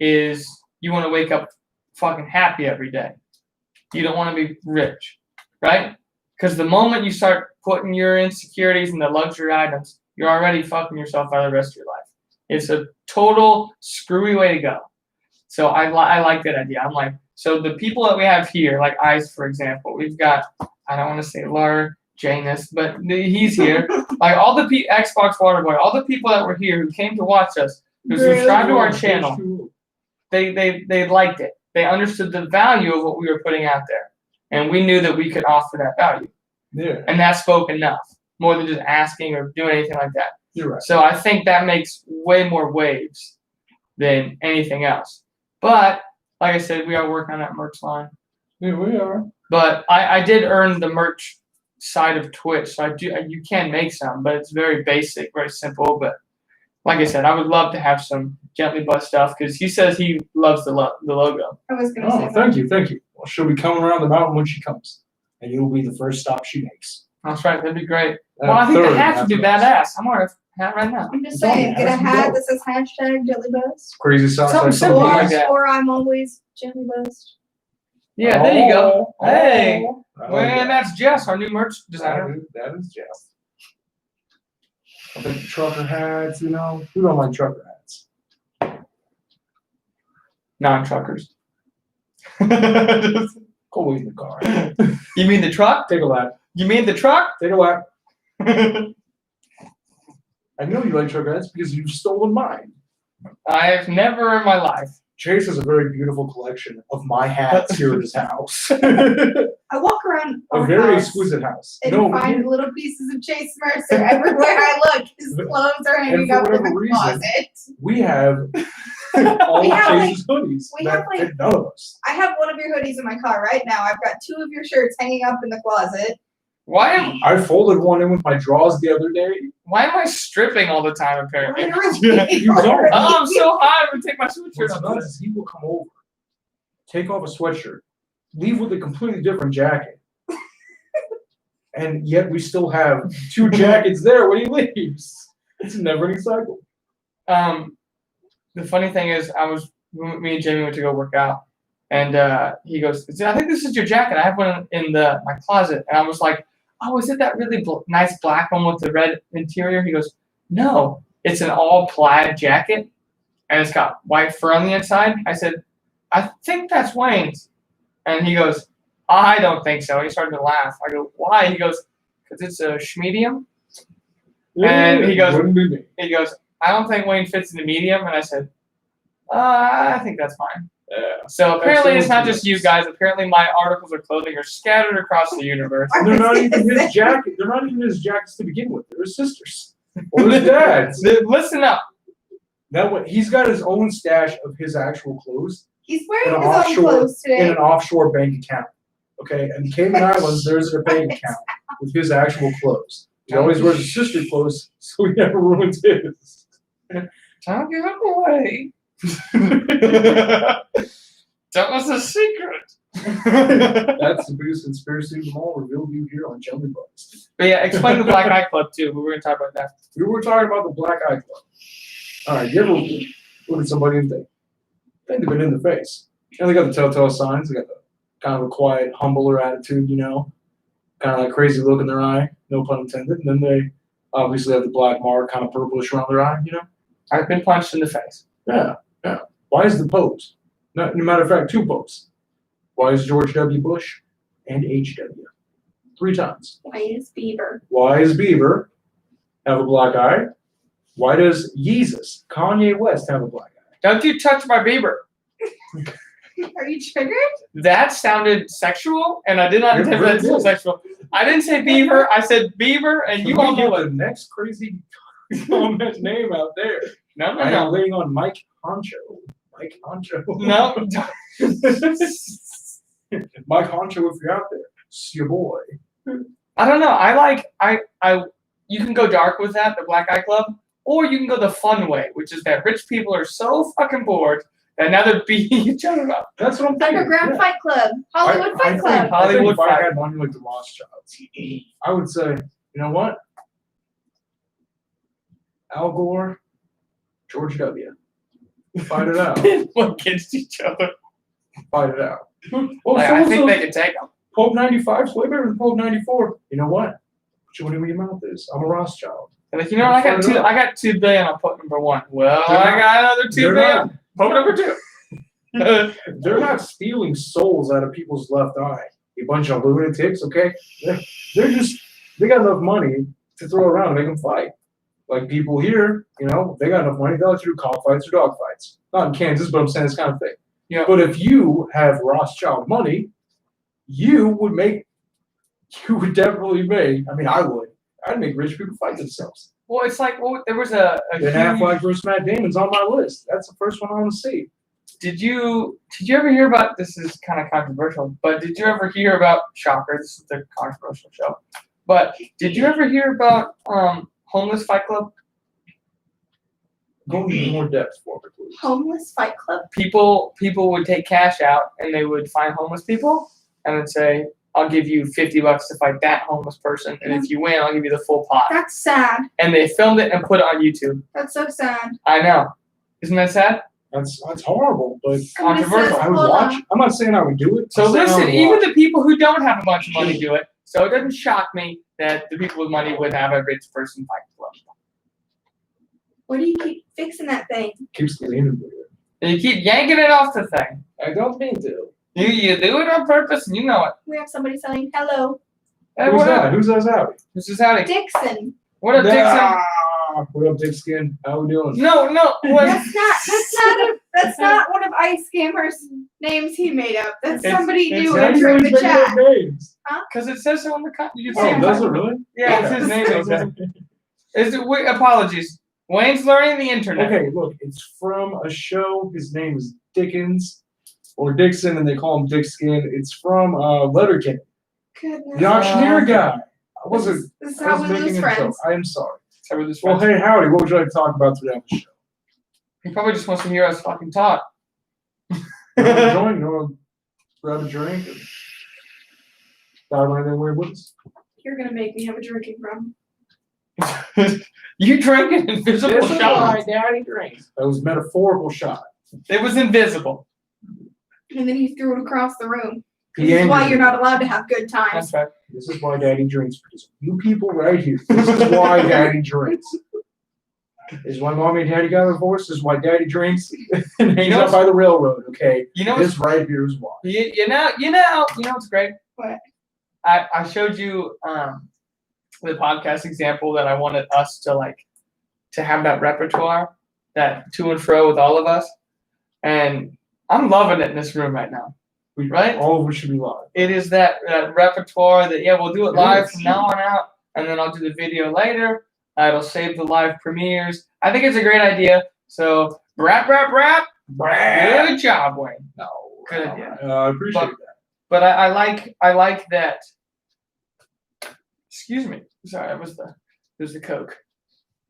is you want to wake up fucking happy every day. You don't want to be rich, right? Because the moment you start putting your insecurities in the luxury items, you're already fucking yourself out of the rest of your life. It's a total screwy way to go. So I like that idea. I'm like, so the people that we have here, like Ice, for example, we've got, I don't want to say Lar Janus, but he's here. Like all the Xbox Waterboy, all the people that were here who came to watch us, who subscribed to our channel, they liked it. They understood the value of what we were putting out there. And we knew that we could offer that value. Yeah. And that spoke enough, more than just asking or doing anything like that. You're right. So I think that makes way more waves than anything else. But like I said, we are working on that merch line. Yeah, we are. But I did earn the merch side of Twitch, so you can make some, but it's very basic, very simple. But like I said, I would love to have some Gently Buzzed stuff because he says he loves the logo. I was gonna say that. Thank you. Well, she'll be coming around the mountain when she comes, and you'll be the first stop she makes. That's right. That'd be great. Well, I think the hat would be badass. I'm wearing a hat right now. I'm just saying, get a hat that says #GentlyBuzzed. Crazy sauce. Something simple like that. Or I'm always Gently Buzzed. Yeah, there you go. Hey, Oh, well, that's Jess, our new merch designer. That is Jess. I think trucker hats, who don't like trucker hats? Non-truckers. Go wait in the car. You mean the truck? Take a lap. You mean the truck? Take a lap. I know you like trucker hats because you've stolen mine. I've never in my life. Chase has a very beautiful collection of my hats here at his house. I walk around A our very house exquisite house. and No, find little pieces of Chase Mercer everywhere I look. His clothes are hanging for up in whatever the reason, closet. we have all We of have, Chase's hoodies we that have, like- fit none of us. I have one of your hoodies in my car right now. I've got 2 of your shirts hanging up in the closet. Why am I folded one in with my drawers the other day. I stripping all the time apparently? Literally. You don't. Oh, I'm so high. I'm gonna take my sweatshirt What's off. nuts is he will come over, take off a sweatshirt, leave with a completely different jacket. And yet we still have 2 jackets there when he leaves. It's a never-ending cycle. The funny thing is, me and Jamie went to go work out, and he goes, "I think this is your jacket. I have one in my closet." And I was like, "Oh, is it that really nice black one with the red interior?" He goes, "No, it's an all plaid jacket, and it's got white fur on the inside." I said, "I think that's Wayne's," and he goes, "I don't think so." And he started to laugh. I go, "Why?" He goes, "Because it's a schmedium." And he goes, Wouldn't be me. He goes, "I don't think Wayne fits in the medium." And I said, "I think that's fine." Yeah. So apparently it's not just you guys. Apparently my articles of clothing are scattered across the universe. And they're not even his jacket. They're not even his jackets to begin with. They're his sisters or his dad's. Listen up. That way, he's got his own stash of his actual clothes He's in wearing an his own offshore clothes in today. an offshore bank account. Okay, and the Cayman Islands, there's a bank account with his actual clothes. He always wears his sister's clothes, so he never ruins his. Don't give it away. That was a secret. That's the biggest conspiracy of them all revealed to you here on Jelly Bugs. But yeah, explain the Black Eye Club too. We were gonna talk about that. We were talking about the Black Eye Club. All right, you ever look at somebody and think they've been in the face? And they got the telltale signs. They got the kind of a quiet, humbler attitude, kind of like crazy look in their eye, no pun intended. And then they obviously have the black mark, kind of purplish around their eye, I've been punched in the face. Yeah. Why is the pose? No, matter of fact, 2 poses. Why is George W. Bush and HW? 3 times. Why is Bieber? Why is Bieber have a black eye? Why does Yeezus, Kanye West, have a black eye? Don't you touch my Bieber. Are you triggered? That sounded sexual, and I did not It intend really that to sound did. sexual. I didn't say Beaver. I said Beaver, and you all know the it. next crazy throwing that name out there. No, no, I am no. laying on Mike Honcho. Mike Honcho. No. Mike Honcho, if you're out there, it's your boy. I don't know. You can go dark with that, the Black Eye Club, or you can go the fun way, which is that rich people are so fucking bored that now they're beating each other up. That's what I'm thinking. Underground yeah. Fight Club. Hollywood Fight Club. I think Hollywood if I Fight. had money like the Rothschilds, I would say, you know what? Al Gore, George W. Fight it out. Against each other. Fight it out. Like, I think they could take them. Pope 95 is way better than Pope 94. You know what? Put your money where your mouth is. I'm a Rothschild. And like, you know what? I got $2 billion on Pope number 1. Well, They're I not- got another $2 they're billion. Pope number 2. They're not stealing souls out of people's left eye. You bunch of lunatics, okay? They got enough money to throw around and make them fight. Like people here, you know, they got enough money. They'll let you do cockfights or dog fights. Not in Kansas, but I'm saying this kind of thing. Yeah. But if you have Rothschild money, you would definitely make, I mean, I'd make rich people fight themselves. Well, it's like, there was a Ben huge, Affleck versus Matt Damon's on my list. That's the first one I want to see. Did you ever hear about, this is kind of controversial, but did you ever hear about, shocker, this is the controversial show, but did you ever hear about Homeless Fight Club? Go into more depth for me, please. Homeless Fight Club. People would take cash out and they would find homeless people and would say, I'll give you $50 to fight that homeless person, and if you win, I'll give you the full pot. That's sad. And they filmed it and put it on YouTube. That's so sad. I know. Isn't that sad? That's horrible, but Controversial. I would Hold watch. on. I'm not saying I would do it. So I'm saying I listen, would even watch. the people who don't have a bunch of money do it. So it doesn't shock me that the people with money would have a rich person fight club. What do you keep fixing that thing? Keeps me in there. And you keep yanking it off the thing. I don't mean to. You do it on purpose and you know it. We have somebody saying hello. Hey, Who's what that? up? Who's that? Howdy. This is howdy. Dixon. What up, Dixon? Ah, what up, Dick Skin? How we doing? No. What? That's not one of Ice Scammer's names he made up. That's It's- somebody it's new actually entering the making up chat. names. Because it says so on the you can Oh, see it. does it really? Yeah, it's his name. Apologies. Wayne's learning the internet. Okay, look, it's from a show. His name is Dickens or Dixon, and they call him Dick Skin. It's from Letterkenny. Goodness. The auctioneer guy. I This wasn't. is I how was we making lose a joke. friends. I am sorry. Sorry, this Well, friend. hey, howdy. What would you like to talk about today on the show? He probably just wants to hear us fucking talk. You want to join? You want to grab a drink? And dive anything weird with us? You're gonna make me have a drinking problem. You drank an invisible This is shot. why Daddy drinks. That was metaphorical shot. It was invisible. And then you threw it across the room. He This is angered why me. you're not allowed to have good times. That's right. This is why Daddy drinks. Because you people right here. This is why Daddy drinks. This is why Mommy and Daddy got divorced. This is why Daddy drinks and hangs know out by the railroad. Okay, You know this right here is why. You know what's great? What? I showed you the podcast example that I wanted us to have that repertoire, that to and fro with all of us. And I'm loving it in this room right now. Right? All of us should be live. It is that repertoire that, we'll do it It live is. from now on out, and then I'll do the video later. It'll save the live premieres. I think it's a great idea. So, rap. Good job, Wayne. No, Good idea. I appreciate that. But I like that. Excuse me. Sorry, it was the Coke,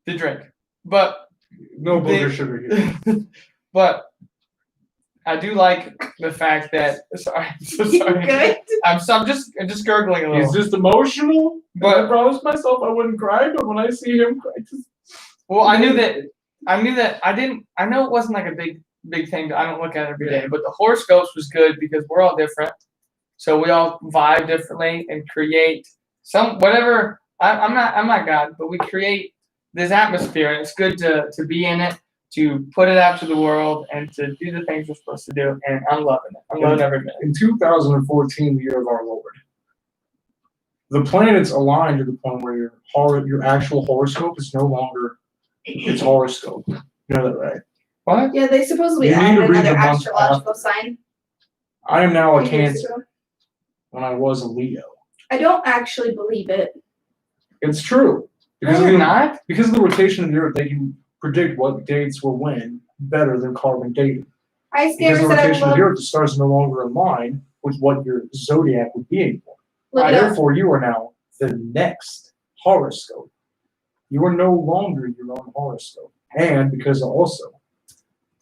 the drink. But No They- booger sugar here. but I do like the fact that. Sorry, I'm so You sorry. good? I'm just gurgling a little. He's just emotional. But- I promised myself I wouldn't cry, but when I see him cry, Well, I knew that I didn't. I know it wasn't like a big thing. I don't look at it every day, but the horoscopes was good because we're all different, so we all vibe differently and create some whatever. I'm not God, but we create this atmosphere, and it's good to be in it, to put it out to the world, and to do the things we're supposed to do. And I'm loving it. I'm loving every minute. in 2014, the year of our Lord, the planets aligned to the point where your actual horoscope is no longer its horoscope. You know that, right? What? Yeah, they supposedly You need added to read another the month astrological sign. I am now a few years Cancer ago. when I was a Leo. I don't actually believe it. It's true. Because No, of they're the, not. because of the rotation of the Earth, they can predict what dates will win better than carbon dating. Ice Because Gamer the said I rotation of love. the Earth, the stars are no longer in line with what your zodiac would be anymore. Look it up. Therefore, you are now the next horoscope. You are no longer your own horoscope. And because also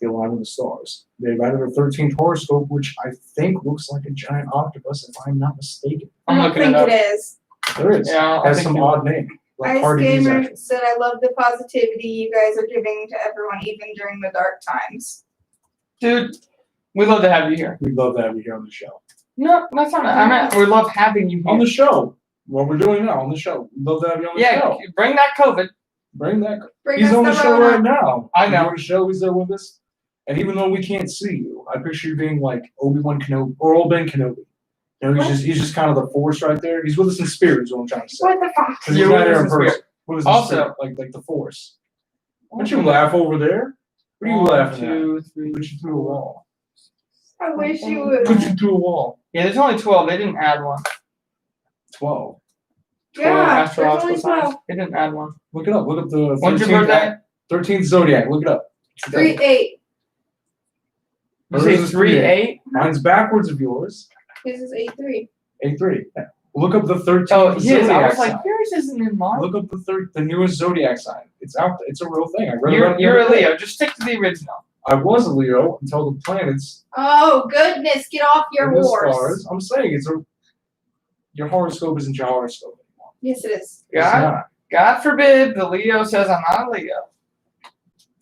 the alignment of the stars, they've added a 13th horoscope, which I think looks like a giant octopus, if I'm not mistaken. I I'm don't looking think it up. it is. There is. Yeah, I Has think some you're odd name. Like Ice Cardi B's Gamer actually. said I love the positivity you guys are giving to everyone, even during the dark times. Dude, we'd love to have you here. We'd love to have you here on the show. No, that's not. I meant we love having you here. On the show. What we're doing now on the show. We'd love to have you on the yeah, show. bring that COVID. Bring that. Bring He's us on the show Rona. right now. I know. He's on the show. He's there with us. And even though we can't see you, I picture you being like Obi-Wan Kenobi or Old-Ben Kenobi. You know, he's just kind of the Force right there. He's with us in spirit, is what I'm trying to say. What the fuck? 'Cause he's You're not with here us in in spirit. person. With us in Also- spirit, like the Force. Don't you laugh over there? What are you laughing at? 2, 3. Put you through a wall. I wish you would. Put you through a wall. Yeah, there's only 12. They didn't add one. 12. 12 Yeah, there's astrological only signs. 12. They didn't add one. Look it up. Look up the When's your 13th, birthday? 13th zodiac. Look it up. 3-8. You say Hers is 3-8? Mine's backwards of yours. His is 8-3. 8-3. Yeah. Look up the 13th Oh, his. zodiac I was like, sign. yours isn't in mine. Look up the newest zodiac sign. It's out there. It's a real thing. I read about it. the You're a other day. Leo. Just stick to the original. I was a Leo until the planets Oh goodness, get off your and the horse. stars. I'm saying your horoscope isn't your horoscope anymore. Yes, it is. It's God, not. God forbid the Leo says I'm not a Leo.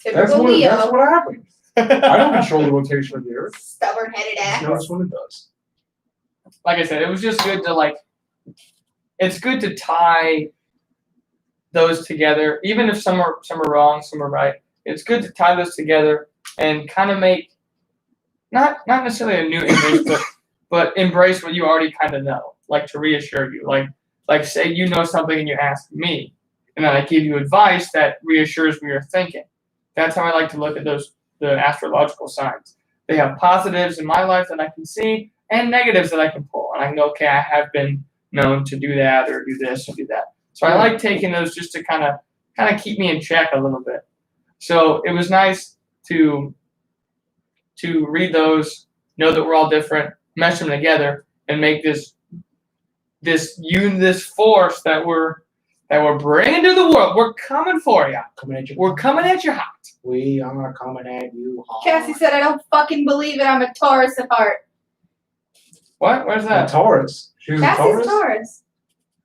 That's Typical what Leo. happened. I don't control the rotation of the Earth. Stubborn-headed ass. Notice when it does. Like I said, it was just good to it's good to tie those together, even if some are wrong, some are right. It's good to tie those together and kind of make not necessarily a new image, but embrace what you already kind of know, like to reassure you. Like say you know something and you ask me, and then I give you advice that reassures what you're thinking. That's how I like to look at the astrological signs. They have positives in my life that I can see and negatives that I can pull. And I can go, okay, I have been known to do that or do this or do that. So I like taking those just to kind of keep me in check a little bit. So it was nice to read those, know that we're all different, mesh them together, and make this force that we're bringing to the world. We're coming for you. Coming at you. We're coming at you hot. We are coming at you hard. Cassie said, I don't fucking believe it. I'm a Taurus at heart. What? Where's A that? Taurus. She's a Cassie's Taurus? a Taurus.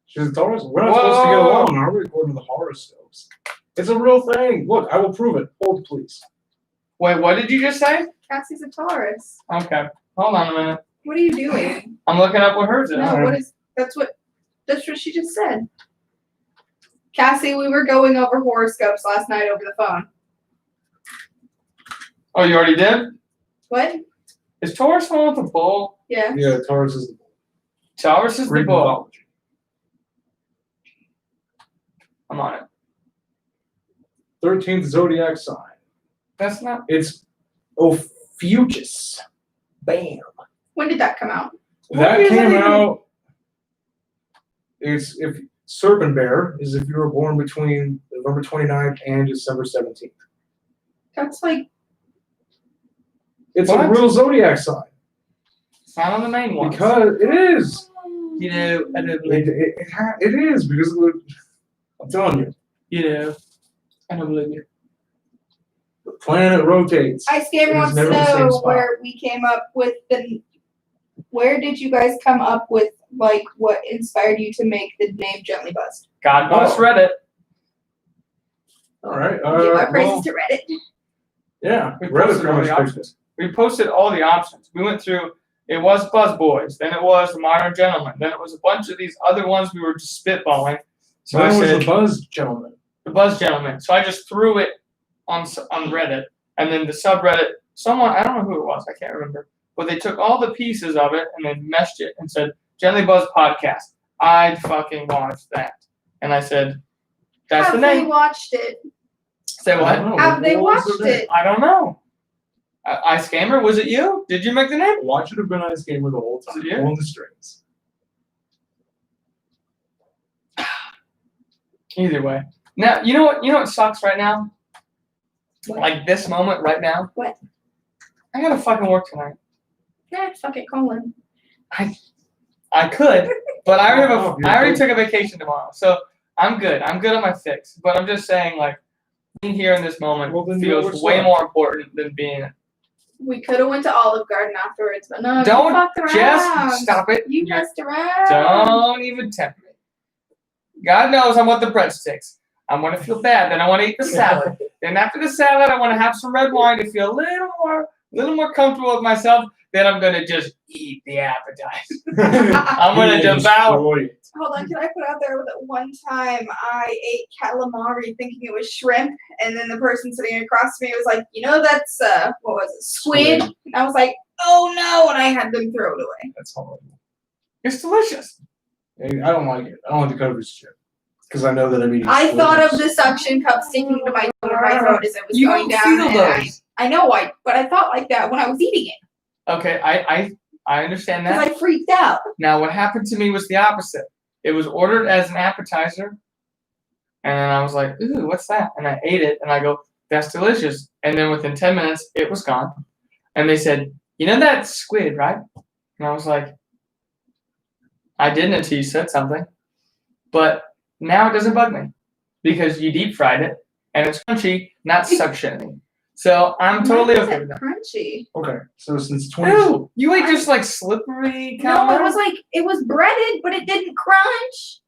She's a Taurus? We're not supposed to get along, are we? According to the horoscopes. It's a real thing. Look, I will prove it. Hold, please. Wait, what did you just say? Cassie's a Taurus. Okay, hold on a minute. What are you doing? I'm looking up what hers is. No, that's what she just said. Cassie, we were going over horoscopes last night over the phone. Oh, you already did? What? Is Taurus the one with the bull? Yeah. Yeah, Taurus is the bull. Taurus is the Greek bull. mythology. I'm on it. 13th zodiac sign. That's not. It's Ophiuchus. Bam. When did that come out? That is that came even? out. It's if Serpent Bear is if you were born between November 29th and December 17th. That's like It's What? a real zodiac sign. It's not on the main one. Because it is. You know, I don't believe it. It is because of the, I'm telling you, You know, I don't believe you. the planet rotates. Ice Gamer It is wants to never the same know spot. where we came up with where did you guys come up with like what inspired you to make the name Gently Buzzed? God bless Oh. Reddit. All right. Give my praises Well, to Reddit. yeah. We Reddit posted pretty all much the pushed options. We posted all the options. We went through. It was Buzz Boys. Then it was the Modern Gentleman. Then it was a bunch of these other ones we were just spitballing. So Mine I was said the Buzz Gentleman. the Buzz Gentleman. So I just threw it on Reddit, and then the subreddit. Someone, I don't know who it was. I can't remember. But they took all the pieces of it and then meshed it and said Gently Buzz Podcast. I'd fucking watch that. And I said, that's Have the they name. watched it? Say I what? don't know. Have they What was watched their name? it? I don't know. Ice Gamer, was it you? Did you make the name? Why should have been Ice Gamer the whole time? Was it you? Pulling the strings. Either way. Now you know what? You know what sucks right now? What? Like this moment right now. What? I gotta fucking work tonight. Nah, fuck it, call him. I could, but I already Oh, I already took a vacation tomorrow, so I'm good. I'm good on my fix. But I'm just saying, like, being here in this moment Well, then feels what's way up? more important than being. We could have went to Olive Garden afterwards, but no, Don't you fucked around. just stop it. You You're- messed around. Don't even tempt me. God knows I want the breadsticks. I want to feel bad. Then I want to eat the salad. Then after the salad, I want to have some red wine to feel a little more comfortable with myself. Then I'm gonna just eat the appetizer. I'm gonna devour. Destroy it. Hold on, can I put out there that one time I ate calamari thinking it was shrimp, and then the person sitting across from me was like, you know, that's what was it, squid? Squid. And I was like, oh no, and I had them throw it away. That's horrible. It's delicious. Hey, I don't like it. I don't like the coverage chip because I know that I'm eating. I squid. thought of the suction cup sticking to my throat as it was You going don't down. feel And those. I know but I thought like that when I was eating it Okay, I understand because that. I freaked out. Now, what happened to me was the opposite. It was ordered as an appetizer, and I was like, "Ooh, what's that?" And I ate it, and I go, "That's delicious." And then within 10 minutes, it was gone. And they said, "You know that's squid, right?" And I was like, "I didn't until you said something." But now it doesn't bug me because you deep fried it, and it's crunchy, not suctiony. So I'm totally Why was okay it with that. crunchy. Okay, so since 20. Ew, you ate just like slippery No, calamari? it was like it was breaded, but it didn't crunch.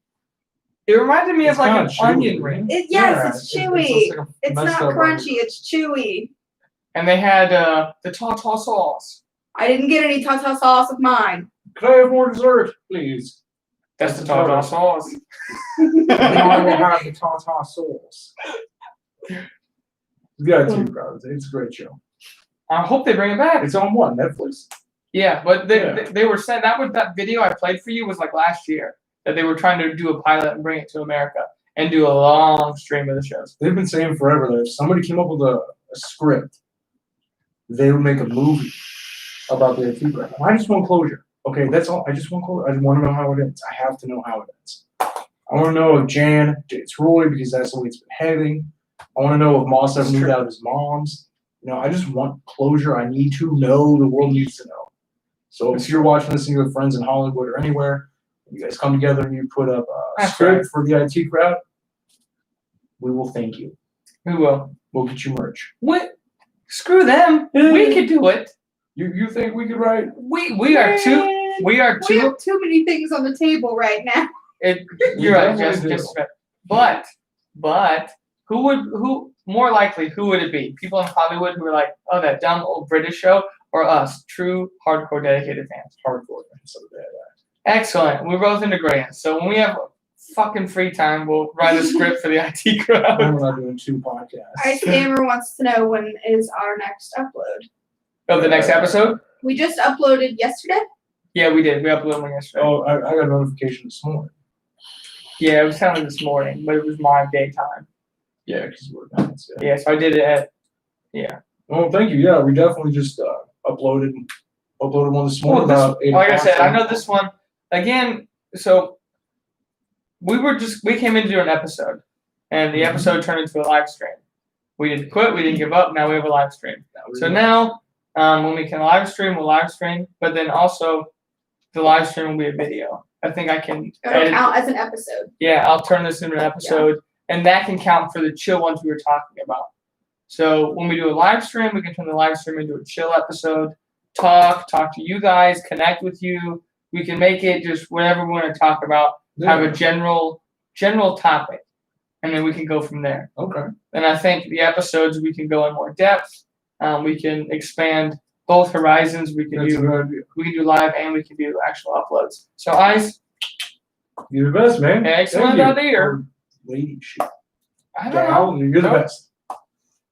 It reminded me It's of like an kinda chewy, onion isn't ring. Yes, Yeah, it's just chewy. like a It's messed not up crunchy. It's chewy. And they had the Tata sauce. I didn't get any Tata sauce of mine. Could I have more dessert, please? That's the Tata sauce. Then I will have the Tata sauce. Yeah, too, bro. It's a great show. I hope they bring it back. It's on what? Netflix? Yeah, but they, Yeah. they were saying that video I played for you was like last year that they were trying to do a pilot and bring it to America and do a long stream of the shows. They've been saying forever that if somebody came up with a script, they would make a movie about the IT program. I just want closure. Okay, that's all. I just want closure. I just want to know how it ends. I have to know how it ends. I want to know if Jan dates Roy because that's the way it's been heading. I want to know if Moss ever moved out of his mom's. You know, I just want closure. I need to know. The world needs to know. So if you're watching this and you have friends in Hollywood or anywhere, you guys come together and you put up a That's script right. for the IT crowd, we will thank you. We will. We'll get you merch. What? Screw them. We could do it. You think we could write? We are too. We are We too. have too many things on the table right now. You're right. definitely Just but who more likely who would it be? People in Hollywood who are like, oh, that dumb old British show, or us, true hardcore dedicated fans? Hardcore. So bad. Excellent. We're both in agreement. So when we have fucking free time, we'll write a script for the IT crowd. I'm not doing 2 podcasts. Ice Gamer wants to know when is our next upload. Oh, the next episode? We just uploaded yesterday. Yeah, we did. We uploaded one yesterday. Oh, I got a notification this morning. Yeah, it was kind of this morning, but it was my daytime. Yeah, because we're done. So. Yeah, so I did it at, yeah. Well, thank you. Yeah, we definitely just uploaded one this morning Well, about 8 like I o'clock. said, I know this one, again, so we came in to do an episode, and the episode turned into a live stream. We didn't quit, we didn't give up, now we have a live stream. So now, when we can live stream, we'll live stream, but then also the live stream will be a video. I think I can It'll edit. count as an episode. Yeah, I'll turn this into an episode, and that can count for the chill ones we were talking about. So when we do a live stream, we can turn the live stream into a chill episode, talk to you guys, connect with you. We can make it just whatever we want to talk about, have a general topic, and then we can go from there. Okay. And I think the episodes we can go in more depth. We can expand both horizons. We can That's a do good idea. live and we can do actual uploads. So Ice, You're the best, man. Excellent Thank you. idea. Or lady shit. I don't know. Gal, you're the No. best.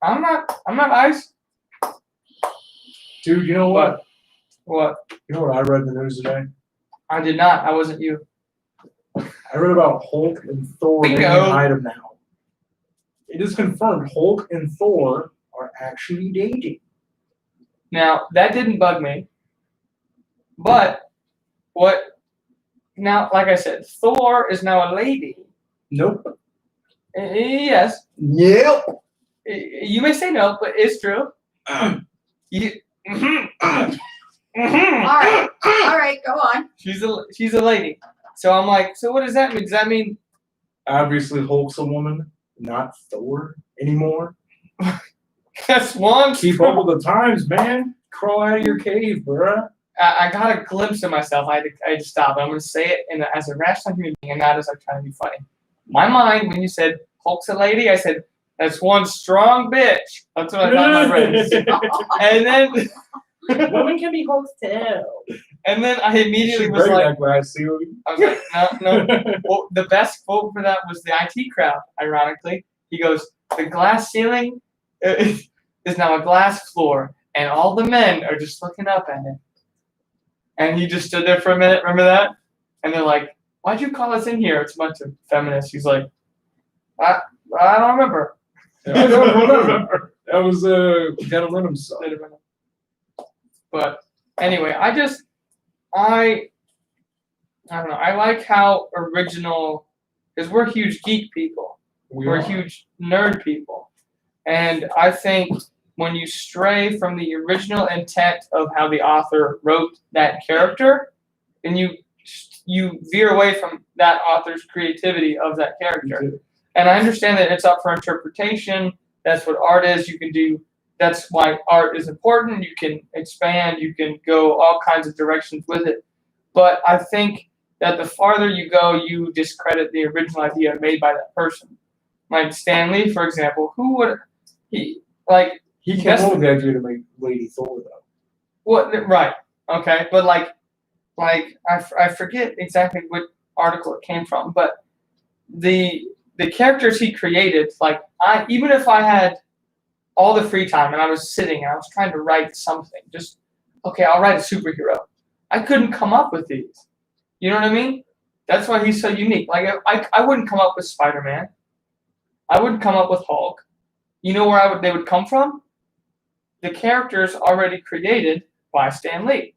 I'm not Ice. Dude, you know what? What? You know what I read in the news today? I did not. I wasn't you. I read about Hulk and Thor making Bingo. an item now. It is confirmed Hulk and Thor are actually dating. Now that didn't bug me. But what? Now, like I said, Thor is now a lady. Nope. Yes. Yep. You may say no, but it's true. You, All right, go on. she's a lady. So I'm like, so what does that mean? Does that mean Obviously, Hulk's a woman, not Thor anymore. that's one? Keep up with the times, man. Crawl out of your cave, bruh. I got a glimpse of myself. I had to stop. I'm going to say it as a rational human being and not as like trying to be funny. My mind, when you said Hulk's a lady, I said, that's one strong bitch. That's what I thought in my brain. And then Women can be Hulks too. and then I immediately Should was break like, that glass ceiling. I was like, no. Well, the best quote for that was the IT crowd, ironically. He goes, the glass ceiling is now a glass floor, and all the men are just looking up at it. And he just stood there for a minute, remember that? And they're like, why'd you call us in here? It's a bunch of feminists. He's like, I don't remember. I don't remember. That was Dennis Renham's son. But anyway, I don't know. I like how original, because we're huge geek people. We're huge nerd people. And I think when you stray from the original intent of how the author wrote that character, then you veer away from that author's creativity of that character. And I understand that it's up for interpretation. That's what art is. You can do. That's why art is important. You can expand. You can go all kinds of directions with it. But I think that the farther you go, you discredit the original idea made by that person. Like Stan Lee, for example, he came up with the idea to make Lady Thor though. What? Right. Okay. But I forget exactly what article it came from, but the characters he created, even if I had all the free time and I was sitting and I was trying to write something, I'll write a superhero. I couldn't come up with these. You know what I mean? That's why he's so unique. Like I wouldn't come up with Spider-Man. I wouldn't come up with Hulk. You know where they would come from? The characters already created by Stan Lee.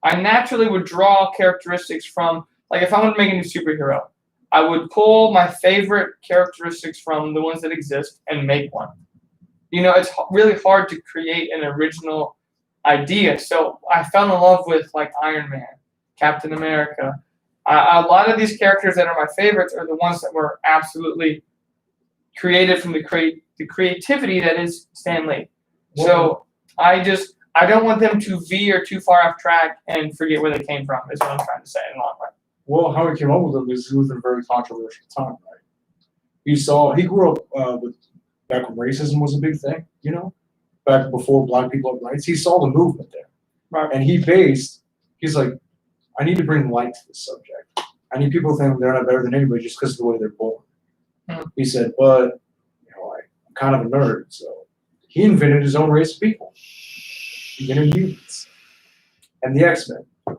I naturally would draw characteristics from, if I wanted to make a new superhero, I would pull my favorite characteristics from the ones that exist and make one. You know, it's really hard to create an original idea. So I fell in love with Iron Man, Captain America. A lot of these characters that are my favorites are the ones that were absolutely created from the creativity that is Stan Lee. So I don't want them to veer too far off track and forget where they came from, is what I'm trying to say in the long run. Well, how he came up with them is he was in a very controversial time, right? He grew up back when racism was a big thing, back before black people had rights. He saw the movement there. Right. And he's like, I need to bring light to this subject. I need people to think they're not better than anybody just because of the way they're born. He said, but, I'm kind of a nerd, so he invented his own race of people. He invented mutants and the X-Men. And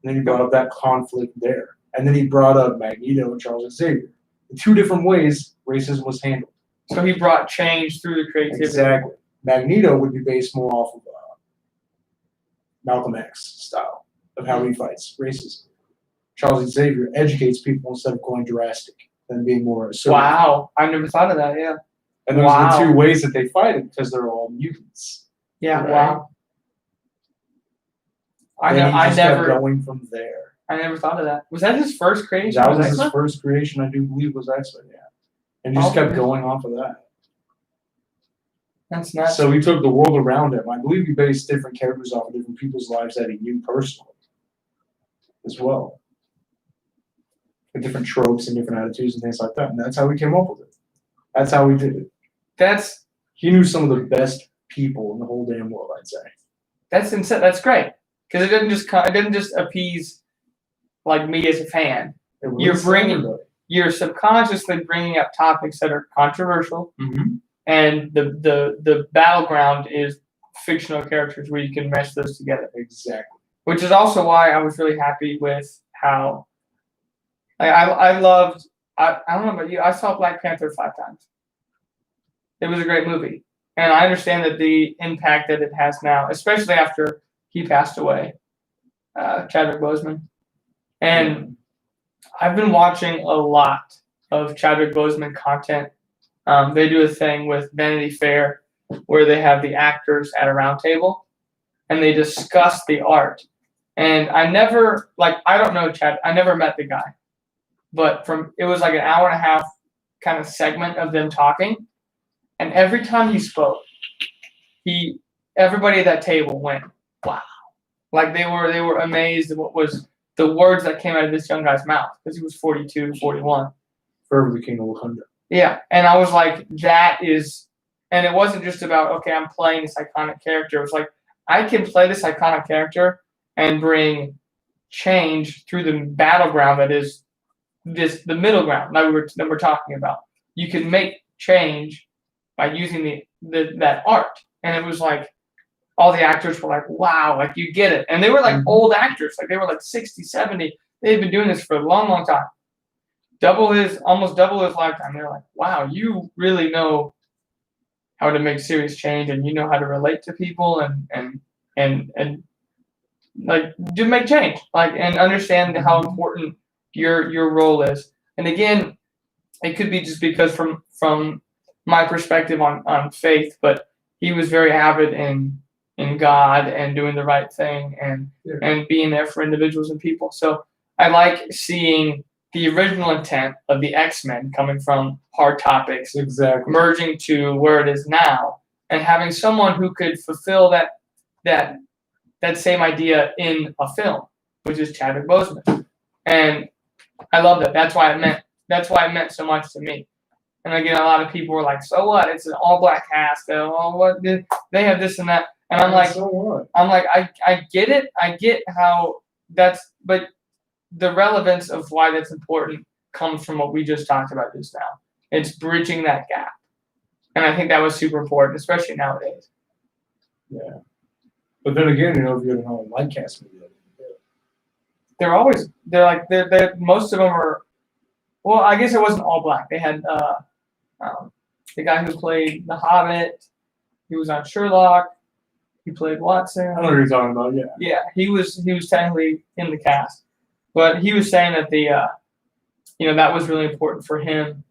then he brought up that conflict there. And then he brought up Magneto and Charles Xavier. In two different ways, racism was handled. So he brought change through the creativity. Exactly. Magneto would be based more off of Malcolm X style of how he fights racism. Charles Xavier educates people instead of going drastic and being more assertive. Wow. I never thought of that, yeah. And those are the two ways that they fight it because they're all mutants. Yeah, right? wow. I kept going from there. I never thought of that. Was that his first creation? That was his first creation, I do believe, was X-Men, yeah. And he just kept going off of that. That's nuts. So he took the world around him. I believe he based different characters off of different people's lives that he knew personally as well. And different tropes and different attitudes and things like that. And that's how he came up with it. That's how he did it. He knew some of the best people in the whole damn world, I'd say. That's insane. That's great. Because it didn't just appease me as a fan. You're subconsciously bringing up topics that are controversial, and the battleground is fictional characters where you can mesh those together. Exactly. Which is also why I was really happy with how I loved. I don't know about you. I saw Black Panther 5 times. It was a great movie, and I understand that the impact that it has now, especially after he passed away, Chadwick Boseman, and I've been watching a lot of Chadwick Boseman content. They do a thing with Vanity Fair where they have the actors at a round table and they discuss the art. And I don't know Chad. I never met the guy, but it was like an hour and a half kind of segment of them talking. And every time he spoke, everybody at that table went, wow. Like they were amazed at what was the words that came out of this young guy's mouth because he was 42, 41. Forever the king of Wakanda. Yeah. And I was like, and it wasn't just about, okay, I'm playing this iconic character. It was like, I can play this iconic character and bring change through the battleground that is the middle ground that we're talking about. You can make change by using that art. And it was like, all the actors were like, wow, like you get it. And they were like old actors, like they were like 60, 70. They've been doing this for a long, long time. Almost double his lifetime. They're like, wow, you really know how to make serious change and you know how to relate to people and like to make change, like and understand how important your role is. And again, it could be just because from my perspective on faith, but he was very avid in God and doing the right thing and being there for individuals and people. So I like seeing the original intent of the X-Men coming from hard topics, merging to where it is now, and having someone who could fulfill that same idea in a film, which is Chadwick Boseman. And I love that. That's why it meant so much to me. And again, a lot of people were like, "So what? It's an all-black cast. What? They have this and that." And I'm like, "So what?" I'm like, I get it. I get how but the relevance of why that's important comes from what we just talked about just now. It's bridging that gap, and I think that was super important, especially nowadays. Yeah, but then again, if you don't know light cast movie, they're most of them are. Well, I guess it wasn't all black. They had the guy who played the Hobbit. He was on Sherlock. He played Watson. I know what you're talking about. Yeah. Yeah, he was technically in the cast, but he was saying that that was really important for him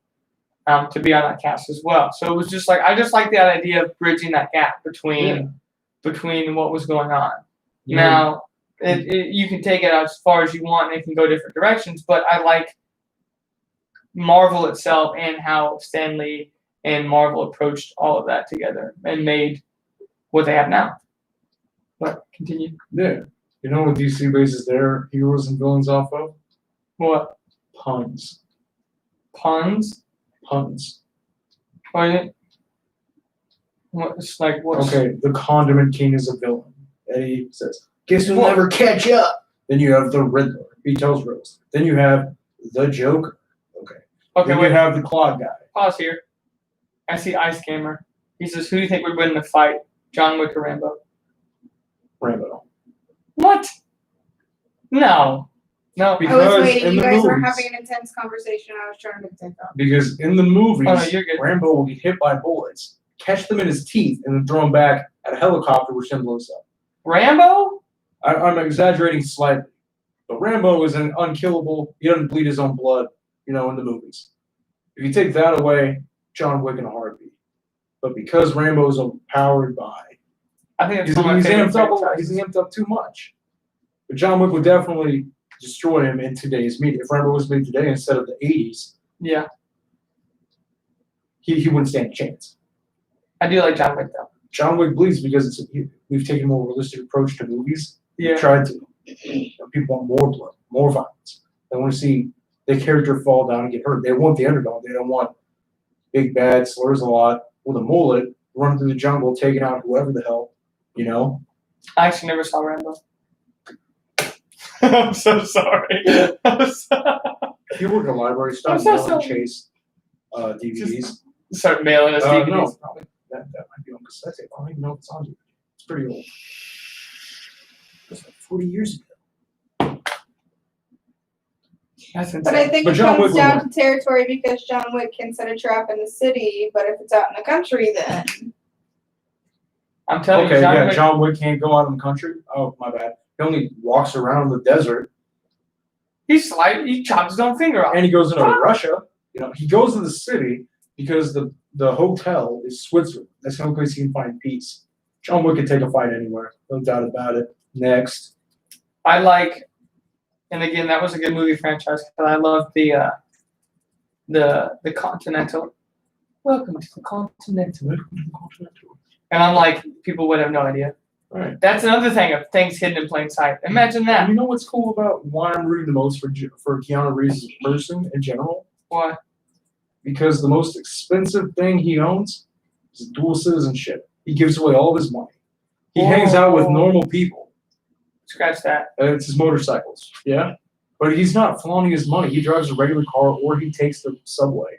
to be on that cast as well. So it was just like I just like the idea of bridging that gap between what was going on. Yeah. Now, you can take it as far as you want, and it can go different directions. But I like Marvel itself and how Stan Lee and Marvel approached all of that together and made what they have now. But continue. Yeah. You know what DC bases their heroes and villains off of? What? Puns. Puns? Puns. What's okay, the Condiment King is a villain. Eddie says, "Guess who'll never catch up?" Then you have the Riddler. He tells Rose. Then you have the Joker. Okay, then you have the Claw guy. Pause here. I see Ice Gamer. He says, "Who do you think would win the fight, John Wick or Rambo?" Rambo. What? No. Because I was waiting. You guys were movies, having an intense conversation. I was trying to take off. Because in the movies, you're good. Rambo will get hit by bullets, catch them in his teeth, and then throw them back at a helicopter, which then blows up. Rambo? I'm exaggerating slightly, but Rambo is an unkillable. He doesn't bleed his own blood, in the movies. If you take that away, John Wick in a heartbeat. But because Rambo is overpowered by, I think he's amped up too much. But John Wick would definitely destroy him in today's media. If Rambo was made today instead of the 80s, yeah, he wouldn't stand a chance. I do like John Wick though. John Wick bleeds because we've taken a more realistic approach to movies. Yeah, we've tried to. People want more blood, more violence. They want to see the character fall down and get hurt. They want the underdog. They don't want big bad, slurs a lot with a mullet, running through the jungle, taking out whoever the hell, I actually never saw Rambo. I'm so sorry. If you work in a library, stop mailing Chase DVDs. Start mailing us DVDs. No, probably that might be on cassette tape. I don't even know if it's on DVD. It's pretty old. It's like 40 years ago. That's insane. But I think it comes down to territory because John Wick can set a trap in the city, but if it's out in the country, then I'm telling you, John Wick can't go out in the country. Oh, my bad. He only walks around the desert. He chops his own finger off. And he goes into Russia. You know, he goes to the city because the hotel is Switzerland. That's the only place he can find peace. John Wick could take a fight anywhere, no doubt about it. Next. I like, and again, that was a good movie franchise because I love the Continental. Welcome to the Continental. And I'm like, people would have no idea. Right. That's another thing of things hidden in plain sight. Imagine And that. you know what's cool about why I'm rooting the most for Keanu Reeves as a person in general? Why? Because the most expensive thing he owns is dual citizenship. He gives away all of his money. He hangs out with normal people. Scratch that. It's his motorcycles, yeah? But he's not flaunting his money. He drives a regular car or he takes the subway.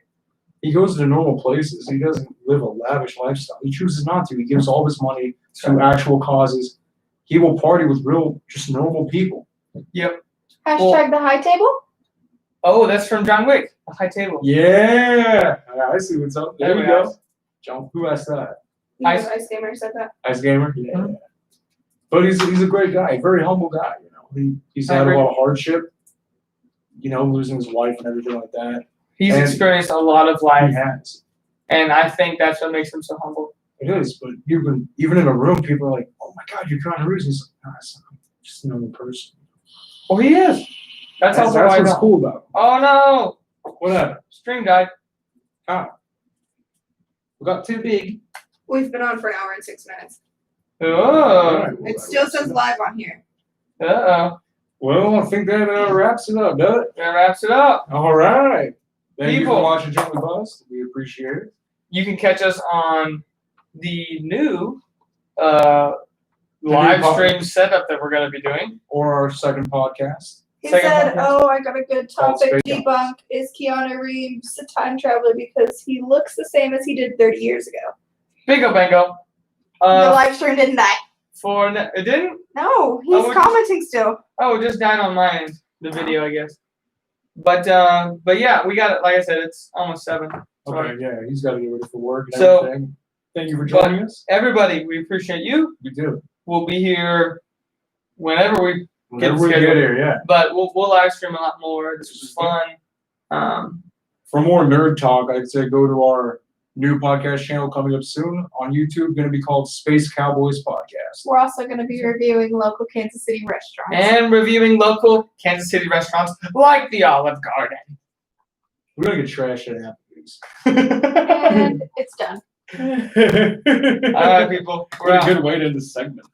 He goes to normal places. He doesn't live a lavish lifestyle. He chooses not to. He gives all of his money to actual causes. He will party with real, just normal people. Yep. Hashtag the high table. Oh, that's from John Wick. The high table. Yeah. I see what's up. There we Everybody go. John, who asked that? Ice Gamer said that. Ice Gamer? Yeah. Mhm. But he's a great guy, a very humble guy. You know, he's had a lot of hardship. You know, losing his wife and everything like that. He's And experienced a lot of He life, has. and I think that's what makes him so humble. It is, but even in a room, people are like, "Oh my God, you're Keanu Reeves." He's like, "No, I'm just a normal person." Oh, he is. That's also That's why I what's know. cool about him. Oh no! What happened? Stream died. We got too big. We've been on for an hour and 6 minutes. Oh. Alright, well, It still says live on here. Uh-oh. Well, I think that wraps it up, does it? That wraps it up. All right. Thank you People. for watching Join with Us. We appreciate it. You can catch us on the new new live pod- stream setup that we're going to be doing. Or our second podcast. He Second said, podcast. "Oh, I got a good Called topic. Space Debunk. Is Keanu Reeves a time traveler because he looks the same as he did 30 years ago?" Bingo, bango. The Uh, live stream didn't die. it didn't? No, he's we're just- commenting still. Oh, it just died on my end. The video, I guess. But yeah, we got it. Like I said, it's almost 7. Okay, yeah, he's got to get ready for work and So- everything. Thank you for joining us. Everybody, we appreciate you. We do. We'll be here whenever we. Whenever we get scheduled. here, yeah. But we'll live stream a lot more. This was fun. For more nerd talk, I'd say go to our new podcast channel coming up soon on YouTube, going to be called Space Cowboys Podcast. We're also going to be reviewing local Kansas City restaurants. And reviewing local Kansas City restaurants like the Olive Garden. We're going to get trashed at Applebee's. And it's done. All right, people. We're What out. a good way to end the segment.